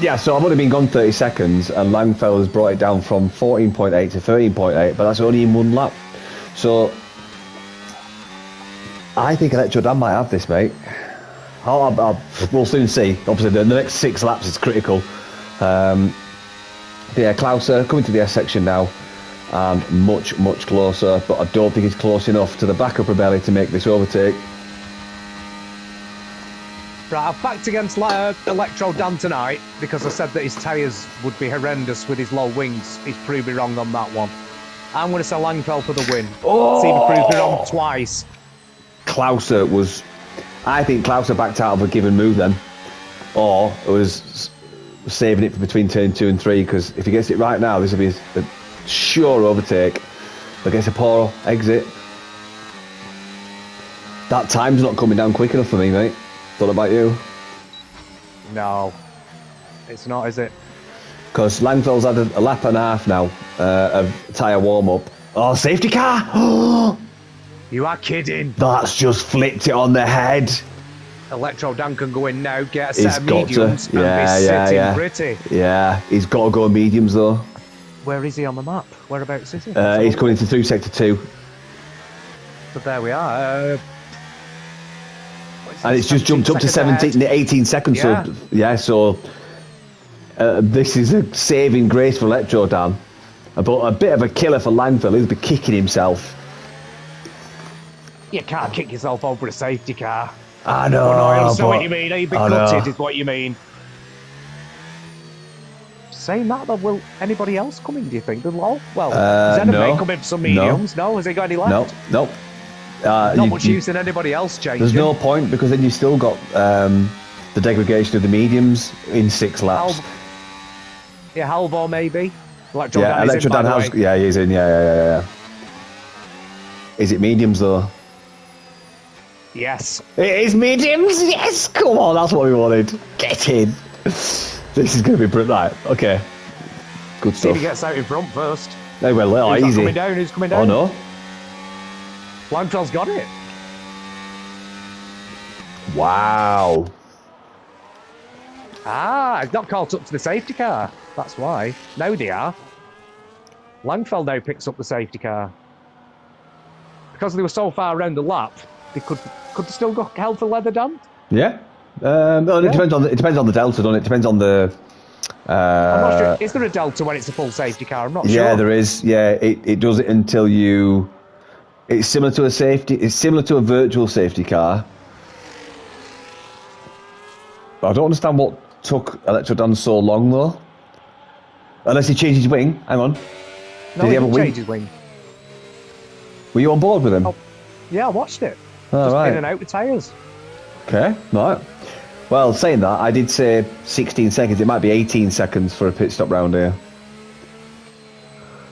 Yeah, so I've only been gone 30 seconds, and Langfell has brought it down from 14.8 to 13.8, but that's only in 1 lap. So I think Electrodan might have this, mate. We'll soon see. Obviously, the next 6 laps is critical. Yeah, Klauser coming to the S section now, and much closer, but I don't think he's close enough to the back of Rebelli to make this overtake. Right, I've backed against Electrodan tonight because I said that his tyres would be horrendous with his low wings. He's proved me wrong on that one. I'm going to say Langfell for the win. Oh! See if he proves me wrong twice. Klauser was... I think Klauser backed out of a given move then. Or was saving it for between turn 2 and 3, because if he gets it right now, this will be a sure overtake. But gets a poor exit. That time's not coming down quick enough for me, mate. Don't know about you. No, it's not, is it? Because Langfell's had a lap and a half now of tyre warm-up. Oh, safety car! You are kidding. That's just flipped it on the head. Electrodan can go in now, get a set of mediums, and be sitting pretty. Yeah, he's got to go mediums though. Where is he on the map? Whereabouts is he? He's coming through sector 2. But there we are. And it's just jumped up to 17, 18 seconds. Yeah. So this is a saving grace for Electrodan. But a bit of a killer for Langfell. He'll be kicking himself. You can't kick yourself over a safety car. I know. I understand what you mean. You'd be gutted is what you mean. saying that, though, will anybody else come in, do you think? Well, Zenon no. may come in for some mediums. No. Has he got any left? No. Not much use in anybody else changing. There's no point, because then you've still got the degradation of the mediums in 6 laps. Halvor maybe. Electro Dan has. Yeah, he's in. Yeah. Is it mediums though? Yes. It is mediums. Yes. Come on, that's what we wanted. Get in. This is going to be right. Okay. Good stuff. See if he gets out in front first. They will. Easy. Who's coming down? Oh no. Langfell's got it. Wow. I've not caught up to the safety car. That's why. Now they are. Langfell now picks up the safety car. Because they were so far around the lap, they could they still go held for leather, Dan? Yeah. It depends on the delta, doesn't it? Depends on the. I'm not sure. Is there a delta when it's a full safety car? I'm not sure. Yeah, there is. Yeah, it does it until you. It's similar to a safety. It's similar to a virtual safety car. But I don't understand what took Electro Dan so long though. Unless he changed his wing. Hang on. No, Did he have a wing? Change his wing. Were you on board with him? Oh, yeah, I watched it. Oh, just right. in and out with tyres. Okay, right. Well, saying that, I did say 16 seconds. It might be 18 seconds for a pit stop round here.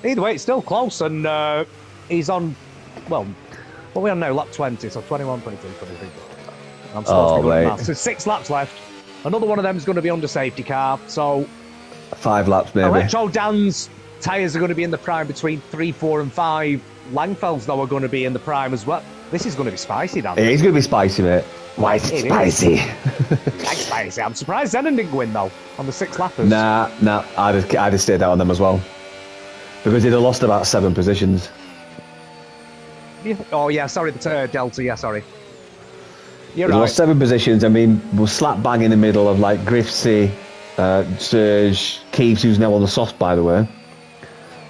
Either way, it's still close, and he's on. Well, what are we on now? Lap 20, so 21, 22, 23. I'm supposed to be good at maths. So 6 laps left. Another one of them is going to be under safety car, so 5 laps maybe. Electro Dan's tyres are going to be in the prime between 3, 4 and 5. Langfell's, though, are going to be in the prime as well. This is going to be spicy, Dan. It is going to be spicy, mate. Why is it spicy? Like spicy. I'm surprised Zenon didn't go in, though, on the 6 lappers. Nah, I'd have stayed out on them as well. Because they'd have lost about 7 positions. Oh, yeah, sorry, the Delta, yeah, sorry. You're They'd right. lost 7 positions. I mean, we're slap bang in the middle of, like, Griffsey, Serge, Keeves, who's now on the soft, by the way.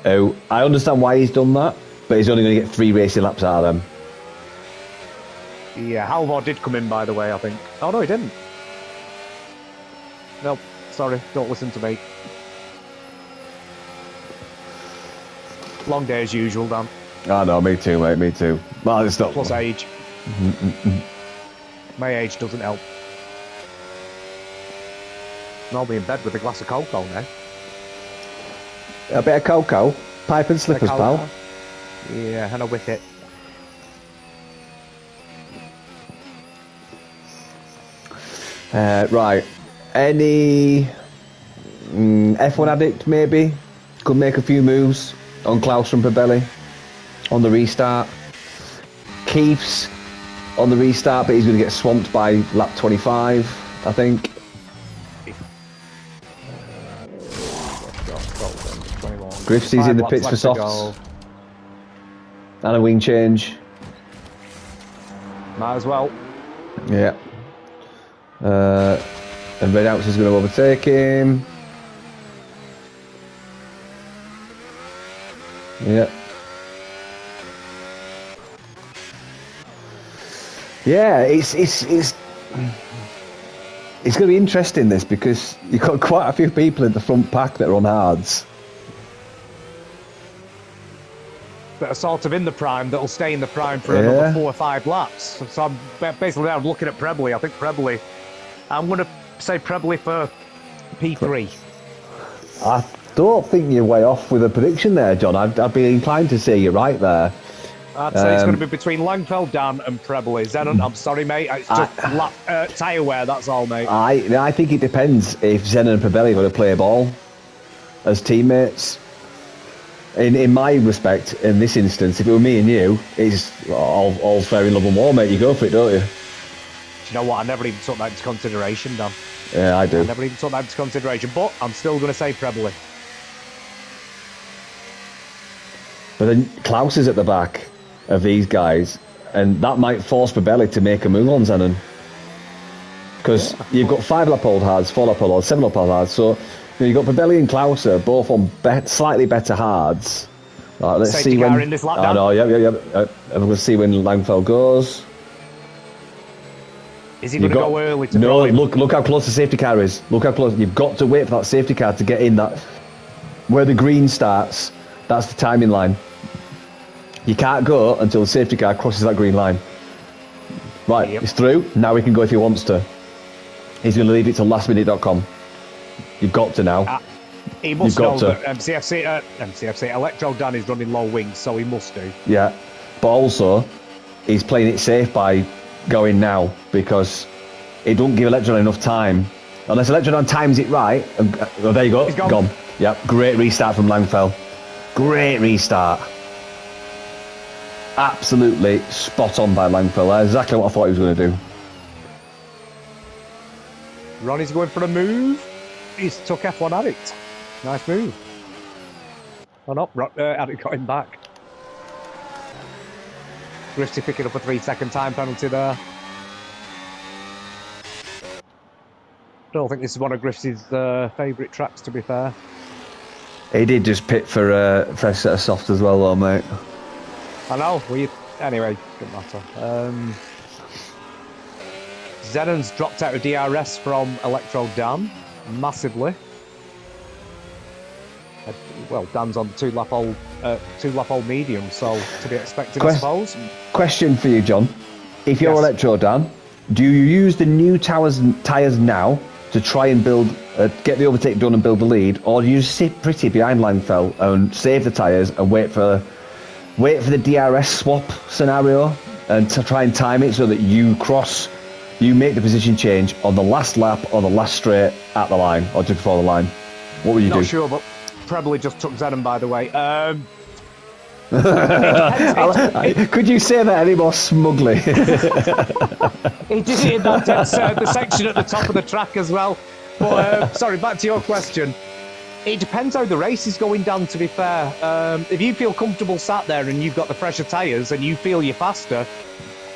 Oh, I understand why he's done that, but he's only going to get 3 racing laps out of them. Yeah, Halvor did come in, by the way, I think. Oh, no, he didn't. No, sorry, don't listen to me. Long day as usual, Dan. Oh, no, me too, mate, me too. Well, it's not... Plus age. My age doesn't help. I'll be in bed with a glass of cocoa now. A bit of cocoa, pipe and slippers, pal. Yeah, and a wicket. Right. Any F1 addict maybe could make a few moves on Klaus from Pabelli on the restart. Keith's on the restart, but he's going to get swamped by lap 25, I think. Griffsey's in the pits for softs. And a wing change. Might as well. Yeah. And Red Ounce is going to overtake him. Yeah. Yeah, it's going to be interesting, this, because you've got quite a few people in the front pack that are on hards. That are sort of in the prime, that'll stay in the prime for another 4 or 5 laps. So I'm basically now looking at Prebbley. I think Prebbley, I'm going to say Prebbley for P3. I don't think you're way off with a prediction there, John. I'd be inclined to say you're right there. I'd say it's going to be between Langfell, Dan and Prebbley. Zenon, I'm sorry, mate. It's just tyre wear, that's all, mate. I think it depends if Zenon and Prebelli are going to play a ball as teammates. In my respect, in this instance, if it were me and you, it's all fair in love and war, mate. You go for it, don't you? Do you know what? I never even took that into consideration, Dan. Yeah, I do. I never even took that into consideration, but I'm still going to say Prebbley. But then Klaus is at the back of these guys, and that might force Prebelli to make a move on Zenon. Because you've got 5 lap old hards, 4 lap old hards, 7 lap old hards, so you've got Prebelli and Klauser both on slightly better hards. Right, let's see when. In this lap down. Oh, no, yeah. I'm going to see when Langfell goes. Is he going to go early to No, throw him? look how close the safety car is. Look how close. You've got to wait for that safety car to get in that. Where the green starts, that's the timing line. You can't go until the safety car crosses that green line. Right, It's through. Now he can go if he wants to. He's going to leave it to lastminute.com. You've got to now. He must know that MCFC, Electro Dan is running low wings, so he must do. Yeah, but also, he's playing it safe by going now, because it don't give Electro enough time. Unless Electro Dan times it right. Oh, there you go. He's gone. Yep, great restart from Langfell. Great restart. Absolutely spot on by Langfell. That's exactly what I thought he was going to do. Ronnie's going for a move. He's took F1 Addict. Nice move. Oh no, Addict got him back. Grifty picking up a 3-second time penalty there. Don't think this is one of Grifty's favourite tracks, to be fair. He did just pit for a fresh set of softs as well, though, mate. I know. Anyway, doesn't matter. Zenon's dropped out of DRS from Electro Dan massively. Well, Dan's on two-lap old medium, so to be expected, I suppose. Question for you, John. If you're Electro Dan, do you use the new tyres now to try and get the overtake done and build the lead, or do you sit pretty behind Langfell and save the tyres and wait for the DRS swap scenario and to try and time it so that you make the position change on the last lap or the last straight at the line or just before the line? What would you do? Not sure, but probably just took Zenon, by the way. Could you say that any more smugly? He did it in the section at the top of the track as well. But sorry, back to your question. It depends how the race is going, Dan, to be fair. If you feel comfortable sat there and you've got the fresher tyres and you feel you're faster,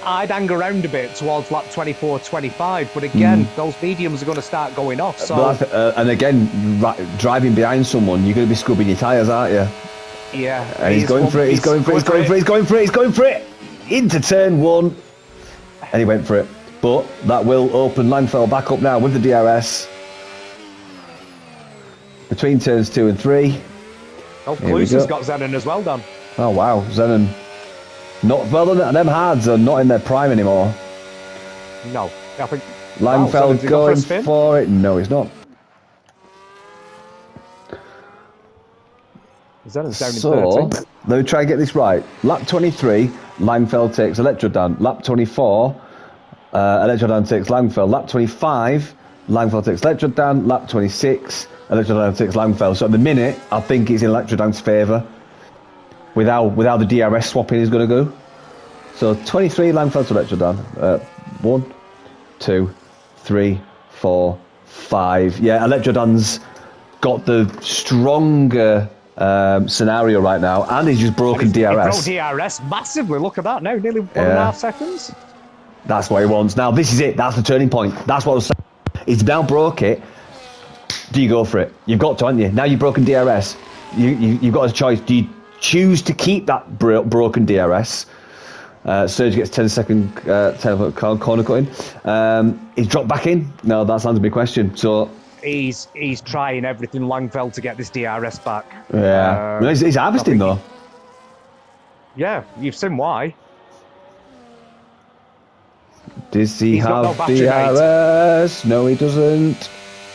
I'd hang around a bit towards lap 24, 25. But again, those mediums are going to start going off. So, and again, driving behind someone, you're going to be scrubbing your tyres, aren't you? Yeah. And he's going for it. Into turn one. And he went for it. But that will open Langfell back up now with the DRS. Between turns 2 and 3. Oh, Cluser's got Zenon as well, Dan. Oh, wow. Zenon. Not well done. Them hards are not in their prime anymore. No. I think Langfell going for it. No, he's not. Zenon's down in 13. Let me try and get this right. Lap 23, Langfell takes Electro Dan. Lap 24, Electro Dan takes Langfell. Lap 25, Langfell takes Electro Dan. Lap 26, Electro Dan takes Langfell. So at the minute, I think it's in Electro Dan's favour. Without the DRS swapping is going to go. So 23, Langfell to Electro Dan. 1, 2, 3, 4, 5. Yeah, Electro Dan's got the stronger scenario right now, and he's just broken DRS. He broke DRS massively. Look at that now, nearly 1.5 seconds. That's what he wants. Now this is it. That's the turning point. That's what I was saying. He's now broke it. Do you go for it? You've got to, haven't you? Now you've broken DRS. You've got a choice. Do you choose to keep that broken DRS? Serge gets 10-second corner cutting. He's dropped back in. No, that's not a big question. So. He's trying everything Langfell to get this DRS back. Yeah, he's harvesting though. Yeah, you've seen why. Does he have DRS? No, he doesn't.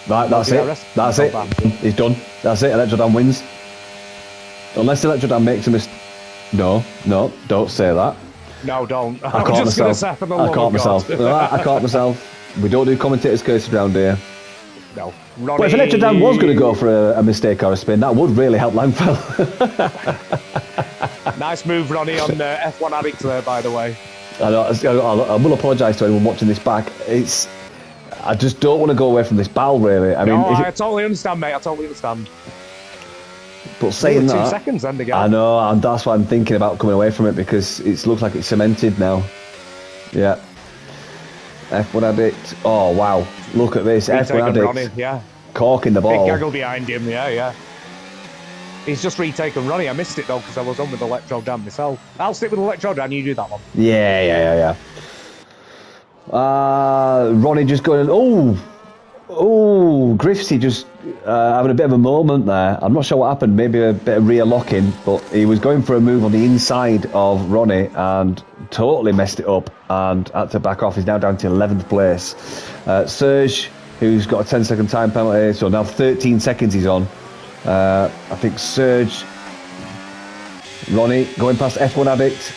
Right, that's it. That's it. He's done. That's it. Electro Dan wins. Unless Electro Dan makes a mistake. No, don't say that. No, don't. I caught myself. I caught myself. We don't do commentators' curses around here. No. Well, if Electro Dan was going to go for a mistake or a spin, that would really help Langfell. Nice move, Ronnie, on F1 Addict there, by the way. I will apologise to anyone watching this back. I just don't want to go away from this battle, really. I totally understand, mate. I totally understand. But saying that, 2 seconds then to go. I know, and that's why I'm thinking about coming away from it, because it looks like it's cemented now. Yeah. F1 Addict. Oh, wow. Look at this. F1 Addict. Ronnie, yeah. Corking the ball. Big gaggle behind him, yeah. He's just retaken Ronnie. I missed it, though, because I was on with Electro Dan myself. I'll stick with Electro Dan, you do that one. Yeah. Ronnie just going, Griffsy just having a bit of a moment there. I'm not sure what happened, maybe a bit of rear locking, but he was going for a move on the inside of Ronnie and totally messed it up and had to back off. He's now down to 11th place. Serge, who's got a 10-second time penalty, so now 13 seconds he's on. I think Serge, Ronnie going past F1 Addict.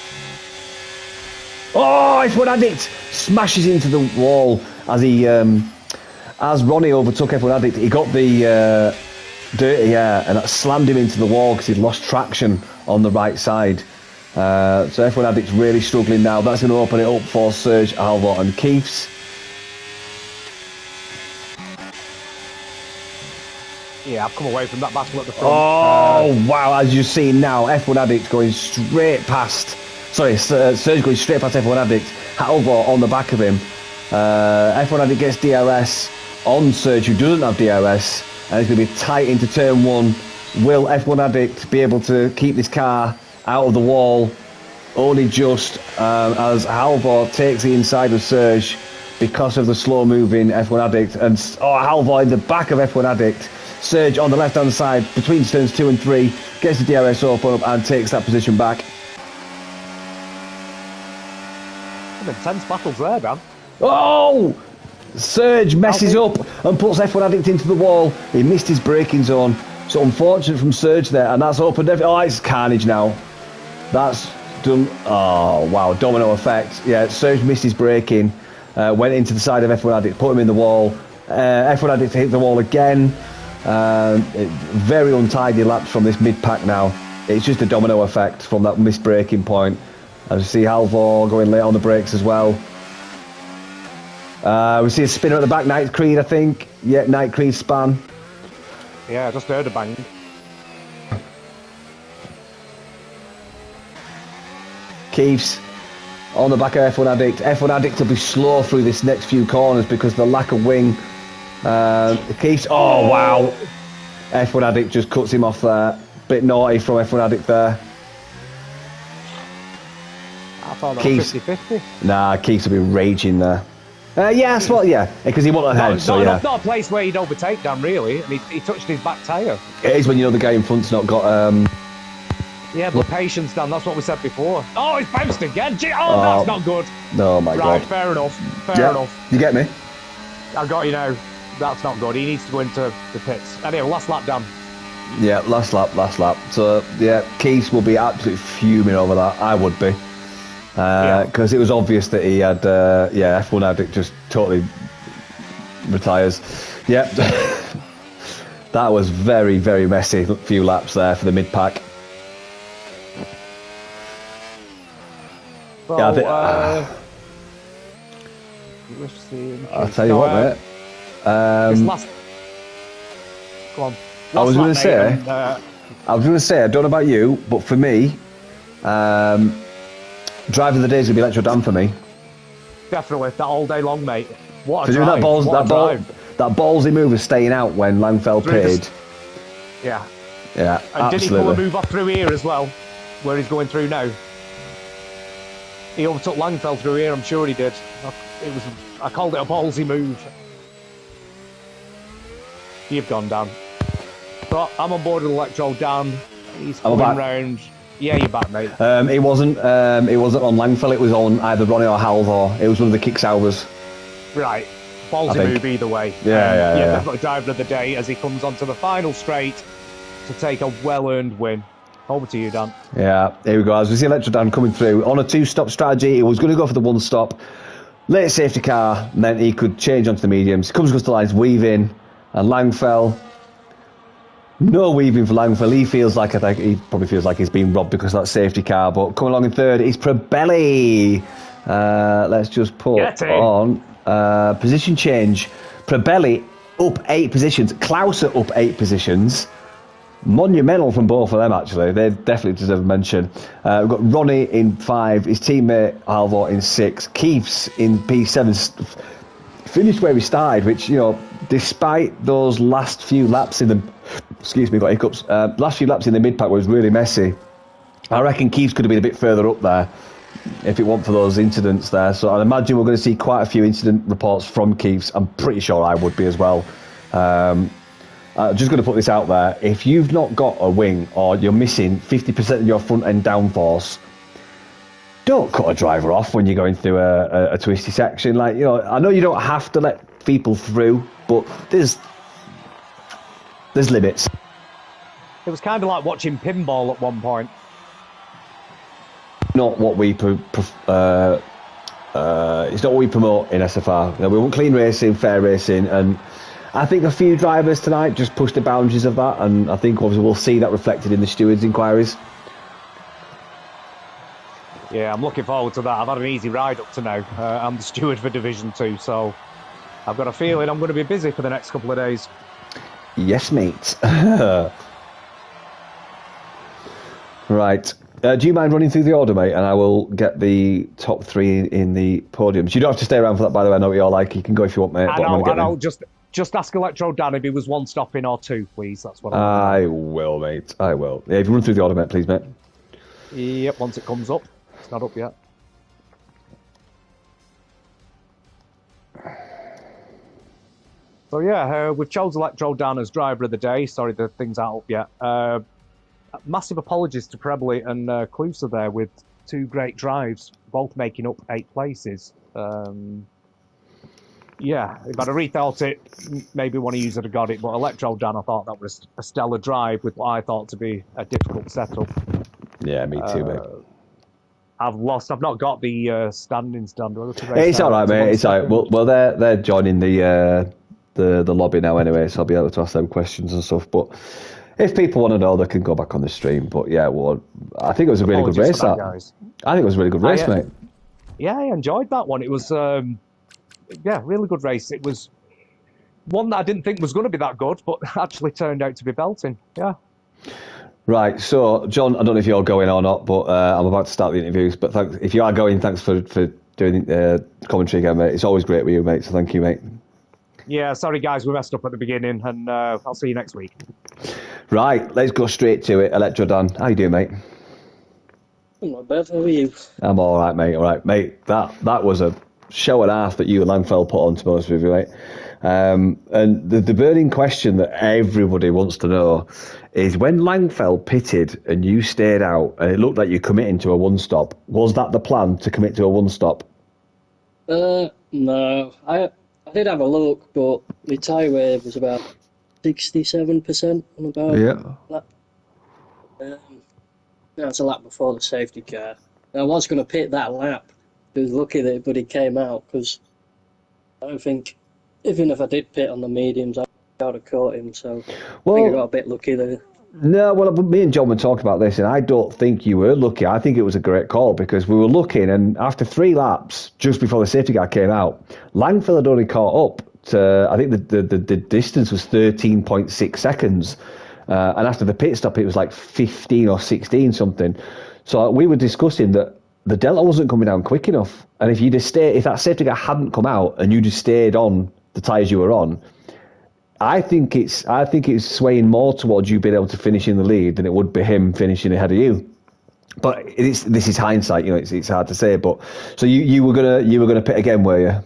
Oh, F1 Addict smashes into the wall as he, as Ronnie overtook F1 Addict. He got the dirty air and that slammed him into the wall because he'd lost traction on the right side. So F1 Addict's really struggling now. That's going to open it up for Serge, Alvor and Keefs. Yeah, I've come away from that battle at the front. Oh, wow, as you see now, F1 Addict going straight past... Sorry, Serge going straight past F1 Addict. Alvor on the back of him. F1 Addict gets DRS on Serge, who doesn't have DRS, and it's going to be tight into turn 1. Will F1 Addict be able to keep this car out of the wall? Only just as Alvor takes the inside of Serge because of the slow-moving F1 Addict. And Alvor in the back of F1 Addict. Serge on the left-hand side between turns 2 and 3, gets the DRS open up and takes that position back. Some intense battles there, Dan. Oh! Serge messes up and puts F1 Addict into the wall. He missed his braking zone. So unfortunate from Serge there, and that's opened everything. Oh, it's carnage now. That's done. Oh, wow, domino effect. Yeah, Serge missed his braking, went into the side of F1 Addict, put him in the wall. F1 Addict hit the wall again. Very untidy laps from this mid-pack now. It's just a domino effect from that missed braking point. As you see Alvor going late on the brakes as well. We see a spinner at the back, Night Creed, I think. Yeah, Night Creed span. Yeah, I just heard a bang. Keefs on the back of F1 Addict. F1 Addict will be slow through this next few corners because of the lack of wing. Keefs, oh wow. F1 Addict just cuts him off there. Bit naughty from F1 Addict there. I thought that was 50-50. Nah, Keefs will be raging there. Yes, well, yeah, because he won't ahead, so yeah. Not a place where he'd overtake Dan, really. And he touched his back tyre. It is when you know the guy in front's not got... Yeah, but patience, Dan, that's what we said before. Oh, he's bounced again. Gee, that's not good. Oh, my God. Right, fair enough. Fair enough. You get me? I got you now. That's not good. He needs to go into the pits. Anyway, last lap, Dan. Yeah, last lap. So, yeah, Keefs will be absolutely fuming over that. I would be. Because it was obvious that he had, F1 Addict just totally retires. Yep. That was very, very messy few laps there for the mid-pack. So, yeah, I'll tell you what, mate. This last... Go on. I was going to say, I don't know about you, but for me, driver of the day is going to be Electro Dan for me. Definitely, that all day long, mate. What a drive. That ballsy move of staying out when Langfell pitted. Yeah. Yeah, and absolutely. Did he pull a move off through here as well, where he's going through now? He overtook Langfell through here, I'm sure he did. I called it a ballsy move. You've gone down. But I'm on board with Electro Dan. He's coming round. Yeah, you're back, mate. It wasn't on Langfell, it was on either Ronnie or Halvor. It was one of the kick salvers. Right. Ballsy move either way. Yeah. Definitely driver of the day as he comes onto the final straight to take a well-earned win. Over to you, Dan. Yeah, here we go. As we see Electro Dan coming through on a two-stop strategy, he was going to go for the one-stop. Late safety car meant he could change onto the mediums. Comes across the lines, weave in, and Langfell. No weaving for Langfell. He probably feels like he's been robbed because of that safety car. But coming along in third is Probelli. Let's just put on position change. Probelli up 8 positions. Klauser up 8 positions. Monumental from both of them, actually. They definitely deserve a mention. We've got Ronnie in 5, his teammate Alvor in 6, Keefs in P7, finished where he started, which, you know, despite those last few laps in the... Excuse me, got hiccups. Last few laps in the mid-pack was really messy. I reckon Keefs could have been a bit further up there. if it weren't for those incidents there. So I'd imagine we're going to see quite a few incident reports from Keiths. I'm pretty sure I would be as well. Just going to put this out there. If you've not got a wing or you're missing 50% of your front end downforce, don't cut a driver off when you're going through a twisty section. Like, you know, I know you don't have to let people through, but there's limits. It was kind of like watching pinball at one point. Not what we it's not what we promote in SFR. You know, we want clean racing, fair racing, and I think a few drivers tonight just pushed the boundaries of that, and I think obviously we'll see that reflected in the stewards' inquiries. Yeah, I'm looking forward to that. I've had an easy ride up to now. I'm the steward for Division 2, so I've got a feeling I'm going to be busy for the next couple of days. Yes, mate. Right. Do you mind running through the order, mate? And I will get the top 3 in the podiums. You don't have to stay around for that, by the way. I know what you're like. You can go if you want, mate. I know. Just ask Electro Dan if he was 1 stopping or 2, please. That's what I will, mate. I will. Yeah, if you run through the order, mate, please, mate. Yep, once it comes up. It's not up yet. So yeah, we've chosen Electro Dan as driver of the day. Sorry, the things aren't up yet. Massive apologies to Prebley and Clusa there with 2 great drives, both making up 8 places. Yeah, if I'd have rethought it, maybe one of you would have got it, but Electro Dan, I thought that was a stellar drive with what I thought to be a difficult setup. Yeah, me too, mate. I've not got the standings done. It's all right, mate. It's all right. Well, they're joining the lobby now anyway, so I'll be able to ask them questions and stuff. But if people want to know, they can go back on the stream. But yeah, well, I think it was a really good race. I think it was a really good race, mate. Yeah, I enjoyed that one. It was, really good race. It was one that I didn't think was going to be that good, but actually turned out to be belting. Yeah. Right, so John, I don't know if you're going or not, but I'm about to start the interviews. But if you are going, thanks for doing commentary again, mate. It's always great with you, mate. So thank you, mate. Yeah, sorry guys, we messed up at the beginning, and I'll see you next week. Right, let's go straight to it. Electro Dan, how you doing, mate? I'm not bad. How are you? I'm all right, mate. All right, mate. That was a show and a half that you and Langfell put on, to be honest with you, mate. And the burning question that everybody wants to know is, when Langfell pitted and you stayed out and it looked like you're committing to a 1-stop, was that the plan, to commit to a 1-stop? No. I did have a look, but my tyre wear was about 67% on about lap. That's a lap before the safety car. I was going to pit that lap. I was lucky that but it came out, because I don't think, even if I did pit on the mediums, I would have caught him. So I think I got a bit lucky there. No, well, me and John were talking about this, and I don't think you were lucky. I think it was a great call, because we were looking, and after 3 laps, just before the safety car came out, Langfell had only caught up to, I think the distance was 13.6 seconds. And after the pit stop, it was like 15 or 16 something. So we were discussing that the delta wasn't coming down quick enough. And if if that safety car hadn't come out and you just stayed on the tyres you were on, I think it's swaying more towards you being able to finish in the lead than it would be him finishing ahead of you. But this is hindsight, you know. It's hard to say. But so you were gonna pit again, were you?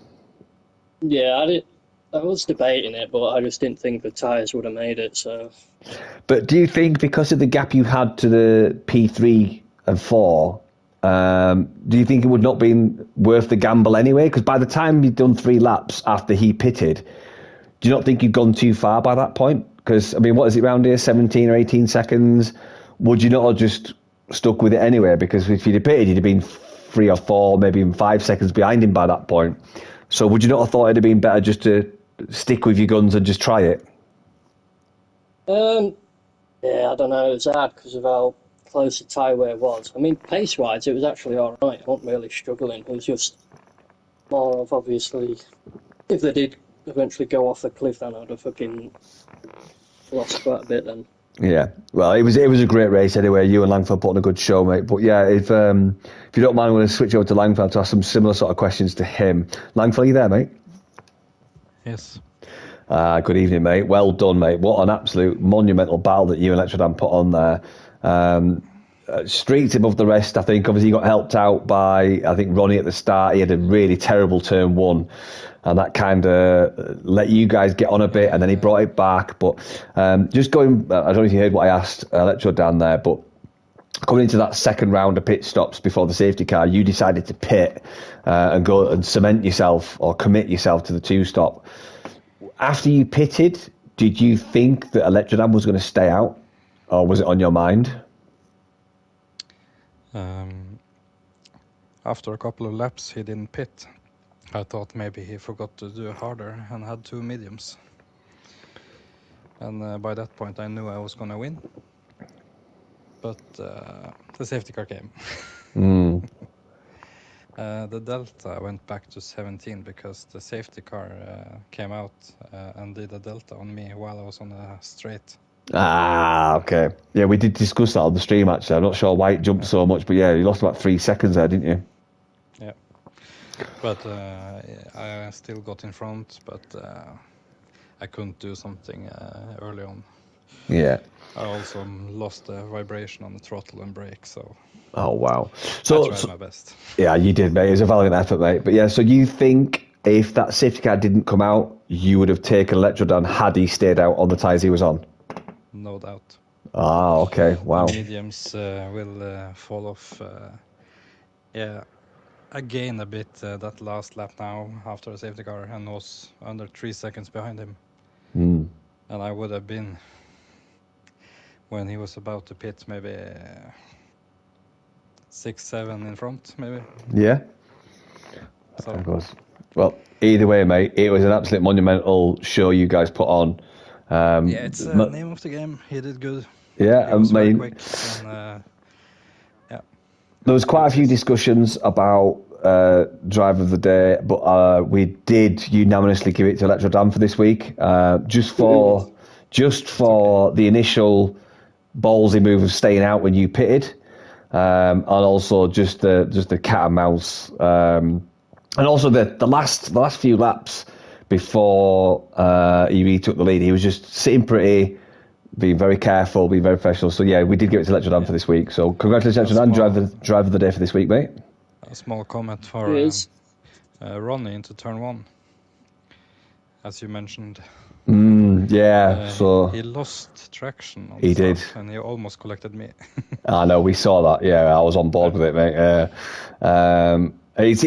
Yeah, I was debating it, but I just didn't think the tyres would have made it. So. But do you think, because of the gap you had to the P3 and 4, do you think it would not been worth the gamble anyway? Because by the time you'd done 3 laps after he pitted, do you not think you'd gone too far by that point? Because, I mean, what is it round here, 17 or 18 seconds? Would you not have just stuck with it anyway? Because if you'd have pitted, you'd have been 3 or 4, maybe even 5 seconds behind him by that point. So would you not have thought it'd have been better just to stick with your guns and just try it? Yeah, I don't know. It was hard because of how close the tyre wear was. I mean, pace-wise, it was actually all right. I wasn't really struggling. It was just more of, obviously, if they did eventually go off the cliff, then I'd have fucking lost quite a bit then. Yeah, well, it was a great race anyway. You and Langfell put on a good show, mate. But yeah, if you don't mind, I'm going to switch over to Langfell to ask some similar sort of questions to him. Langfell, you there, mate? Yes. Good evening, mate. Well done, mate. What an absolute monumental battle that you and Electrodan put on there. streaked above the rest. I think obviously he got helped out by, I think, Ronnie at the start. He had a really terrible turn one, and that kind of let you guys get on a bit, and then he brought it back. But just going, I don't know if you heard what I asked Electro down there, but coming into that second round of pit stops before the safety car, you decided to pit and go and cement yourself or commit yourself to the two stop. After you pitted, did you think that Electrodan was going to stay out, or was it on your mind? After a couple of laps, he didn't pit. I thought maybe he forgot to do harder and had two mediums. And by that point, I knew I was going to win. But the safety car came. The Delta went back to 17 because the safety car came out and did a Delta on me while I was on a straight. Ah, okay. Yeah, we did discuss that on the stream, actually. I'm not sure why it jumped so much, but yeah, you lost about 3 seconds there, didn't you? Yeah. But I still got in front, but I couldn't do something early on. Yeah. I also lost the vibration on the throttle and brake, so... Oh, wow. So, I tried my best. Yeah, you did, mate. It was a valiant effort, mate. But yeah, so you think if that safety car didn't come out, you would have taken Electrodan had he stayed out on the tyres he was on? No doubt. Ah, okay. Wow. The mediums will fall off. I gained a bit that last lap now after the safety car and was under 3 seconds behind him. And I would have been, when he was about to pit, maybe 6, 7 in front, maybe. Yeah. So. Of course. Well, either way, mate, it was an absolute monumental show you guys put on. It's the name of the game. He did good. Yeah, he was very quick. And, there was quite a few discussions about driver of the day, but we did unanimously give it to Electrodan for this week, just for the initial ballsy move of staying out when you pitted, and also just the cat and mouse, and also the last few laps before he really took the lead. He was just sitting pretty, being very careful, being very professional. So yeah, we did give it to Electrodan for this week. So congratulations, Electrodan, driver of the day for this week, mate. A small comment for Ronnie into turn 1, as you mentioned. So he lost traction on he did, and he almost collected me. I know, we saw that. Yeah, I was on board with it, mate. It's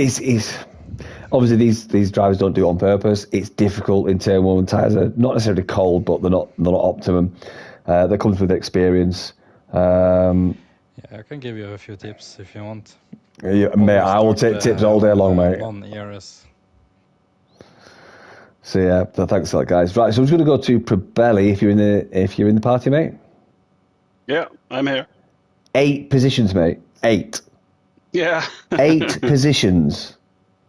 obviously these drivers don't do it on purpose. It's difficult in turn 1 when tyres are not necessarily cold, but they're not optimum. That comes with experience. I can give you a few tips if you want. Mate, I will take tips all day long, mate. On ERS. So yeah, thanks for that, guys. Right, so I'm just going to go to Probelli if you're in the party, mate. Yeah, I'm here. 8 positions, mate. 8. Yeah. 8 positions.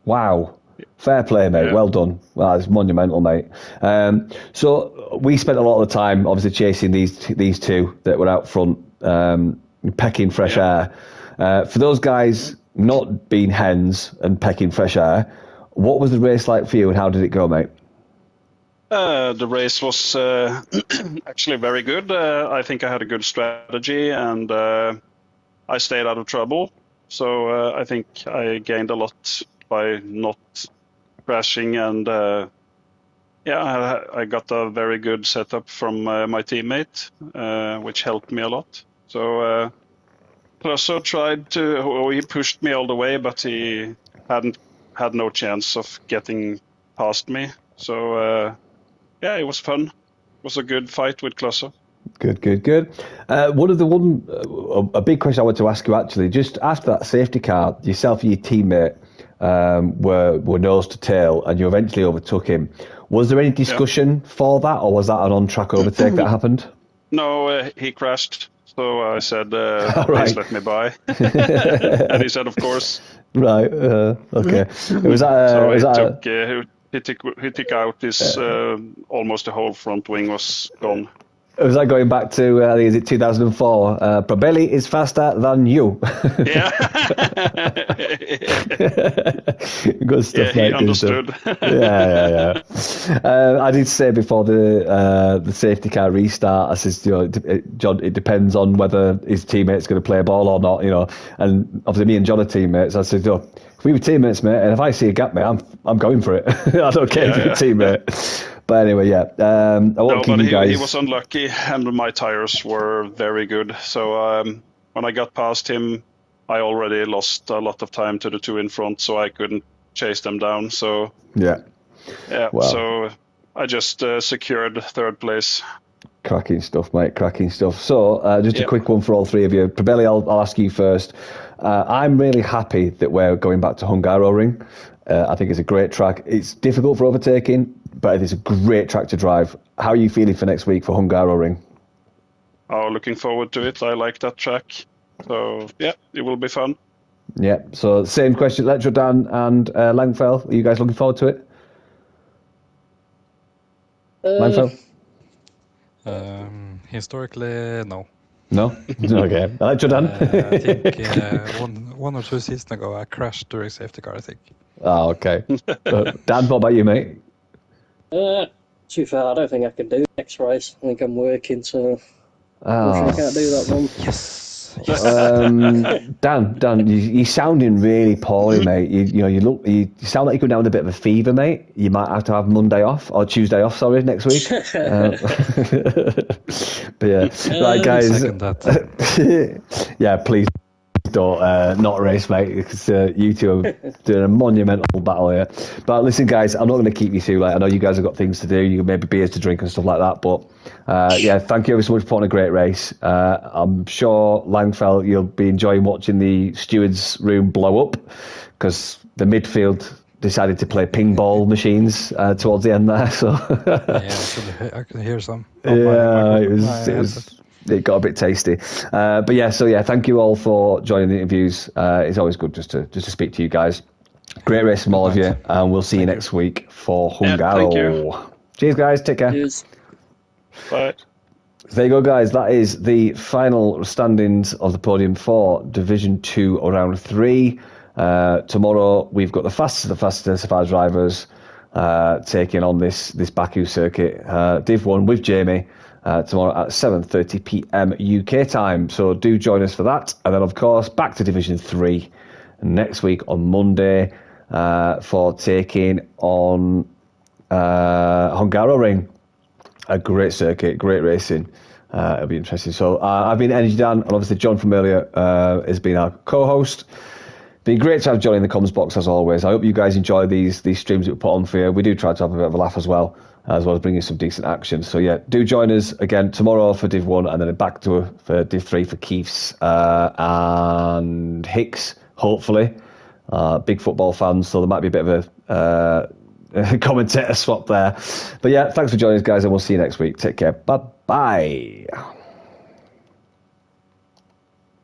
Wow. Fair play, mate. Yeah. Well done. Well, it's monumental, mate. So we spent a lot of the time, obviously, chasing these two that were out front, pecking fresh air. For those guys not being hens and pecking fresh air, what was the race like for you, and how did it go, mate? The race was actually very good. I think I had a good strategy, and I stayed out of trouble. So I think I gained a lot by not crashing, and I got a very good setup from my teammate, which helped me a lot. So Plusso he pushed me all the way, but he had no chance of getting past me. So it was fun. It was a good fight with Klusso. Good. A big question I want to ask you, actually, just after that safety car, yourself and your teammate were nose to tail, and you eventually overtook him. Was there any discussion for that, or was that an on-track overtake that happened? No, he crashed. So I said, please let me by. And he said, of course. Right, okay. He took out his, almost the whole front wing was gone. Was that going back to, I think, is it 2004? Probelli is faster than you. Yeah. Good stuff, Yeah, he mate. understood. Yeah. I did say before the safety car restart, I says, John, it depends on whether his teammate's going to play a ball or not, And obviously, me and John are teammates. I said, if we were teammates, mate, and if I see a gap, mate, I'm going for it. I don't care if you're a teammate. But anyway, yeah. I won't keep you guys. He was unlucky, and my tires were very good. So when I got past him, I already lost a lot of time to the two in front, so I couldn't chase them down. So yeah. Wow. So I just secured third place. Cracking stuff, mate. Cracking stuff. So just a quick one for all three of you. Probelli, I'll ask you first. I'm really happy that we're going back to Hungaroring. I think it's a great track. It's difficult for overtaking, but it is a great track to drive. How are you feeling for next week for Hungaroring? Oh, looking forward to it. I like that track. So, yeah, it will be fun. Yeah, so same question, Electro Dan and Langfell. Are you guys looking forward to it? Langfell? Historically, no. No? Okay. Electro Dan? I think one or two seasons ago I crashed during safety car, I think. Oh, okay. Dan, what about you, mate? To be fair, I don't think I can do next race. I think I'm working, so I can't do that one. Yes. Dan, you're sounding really poorly, mate. You sound like you're going down with a bit of a fever, mate. You might have to have Monday off or Tuesday off. Sorry, next week. But yeah, right, guys. Yeah, please don't not race, mate, because you two are doing a monumental battle here. But listen, guys, I'm not going to keep you too late. I know you guys have got things to do. You maybe beers to drink and stuff like that. But yeah, thank you ever so much for putting a great race. I'm sure Langfell, you'll be enjoying watching the stewards' room blow up because the midfield decided to play ping ball machines towards the end there. So yeah, I could hear some. It got a bit tasty, but yeah. So yeah, thank you all for joining the interviews. It's always good just to speak to you guys. Great race from all of you, and we'll see you next week for Hungaro. Thank you. Cheers, guys. Take care. Cheers. Bye. There you go, guys. That is the final standings of the podium for Division 2 round 3. Tomorrow we've got the fastest of the fastest SFR drivers taking on this Baku circuit. Div 1 with Jamie. Tomorrow at 7:30 p.m. UK time. So do join us for that. And then, of course, back to Division 3 next week on Monday for taking on Hungaroring. A great circuit, great racing. It'll be interesting. So I've been Energy Dan, and obviously John from earlier has been our co-host. Been great to have John in the comms box as always. I hope you guys enjoy these streams that we put on for you. We do try to have a bit of a laugh as well as bringing some decent action. So yeah, do join us again tomorrow for Div 1 and then back to for Div 3 for Keiths and Hicks, hopefully. Big football fans, so there might be a bit of a commentator swap there. But yeah, thanks for joining us, guys, and we'll see you next week. Take care. Bye-bye.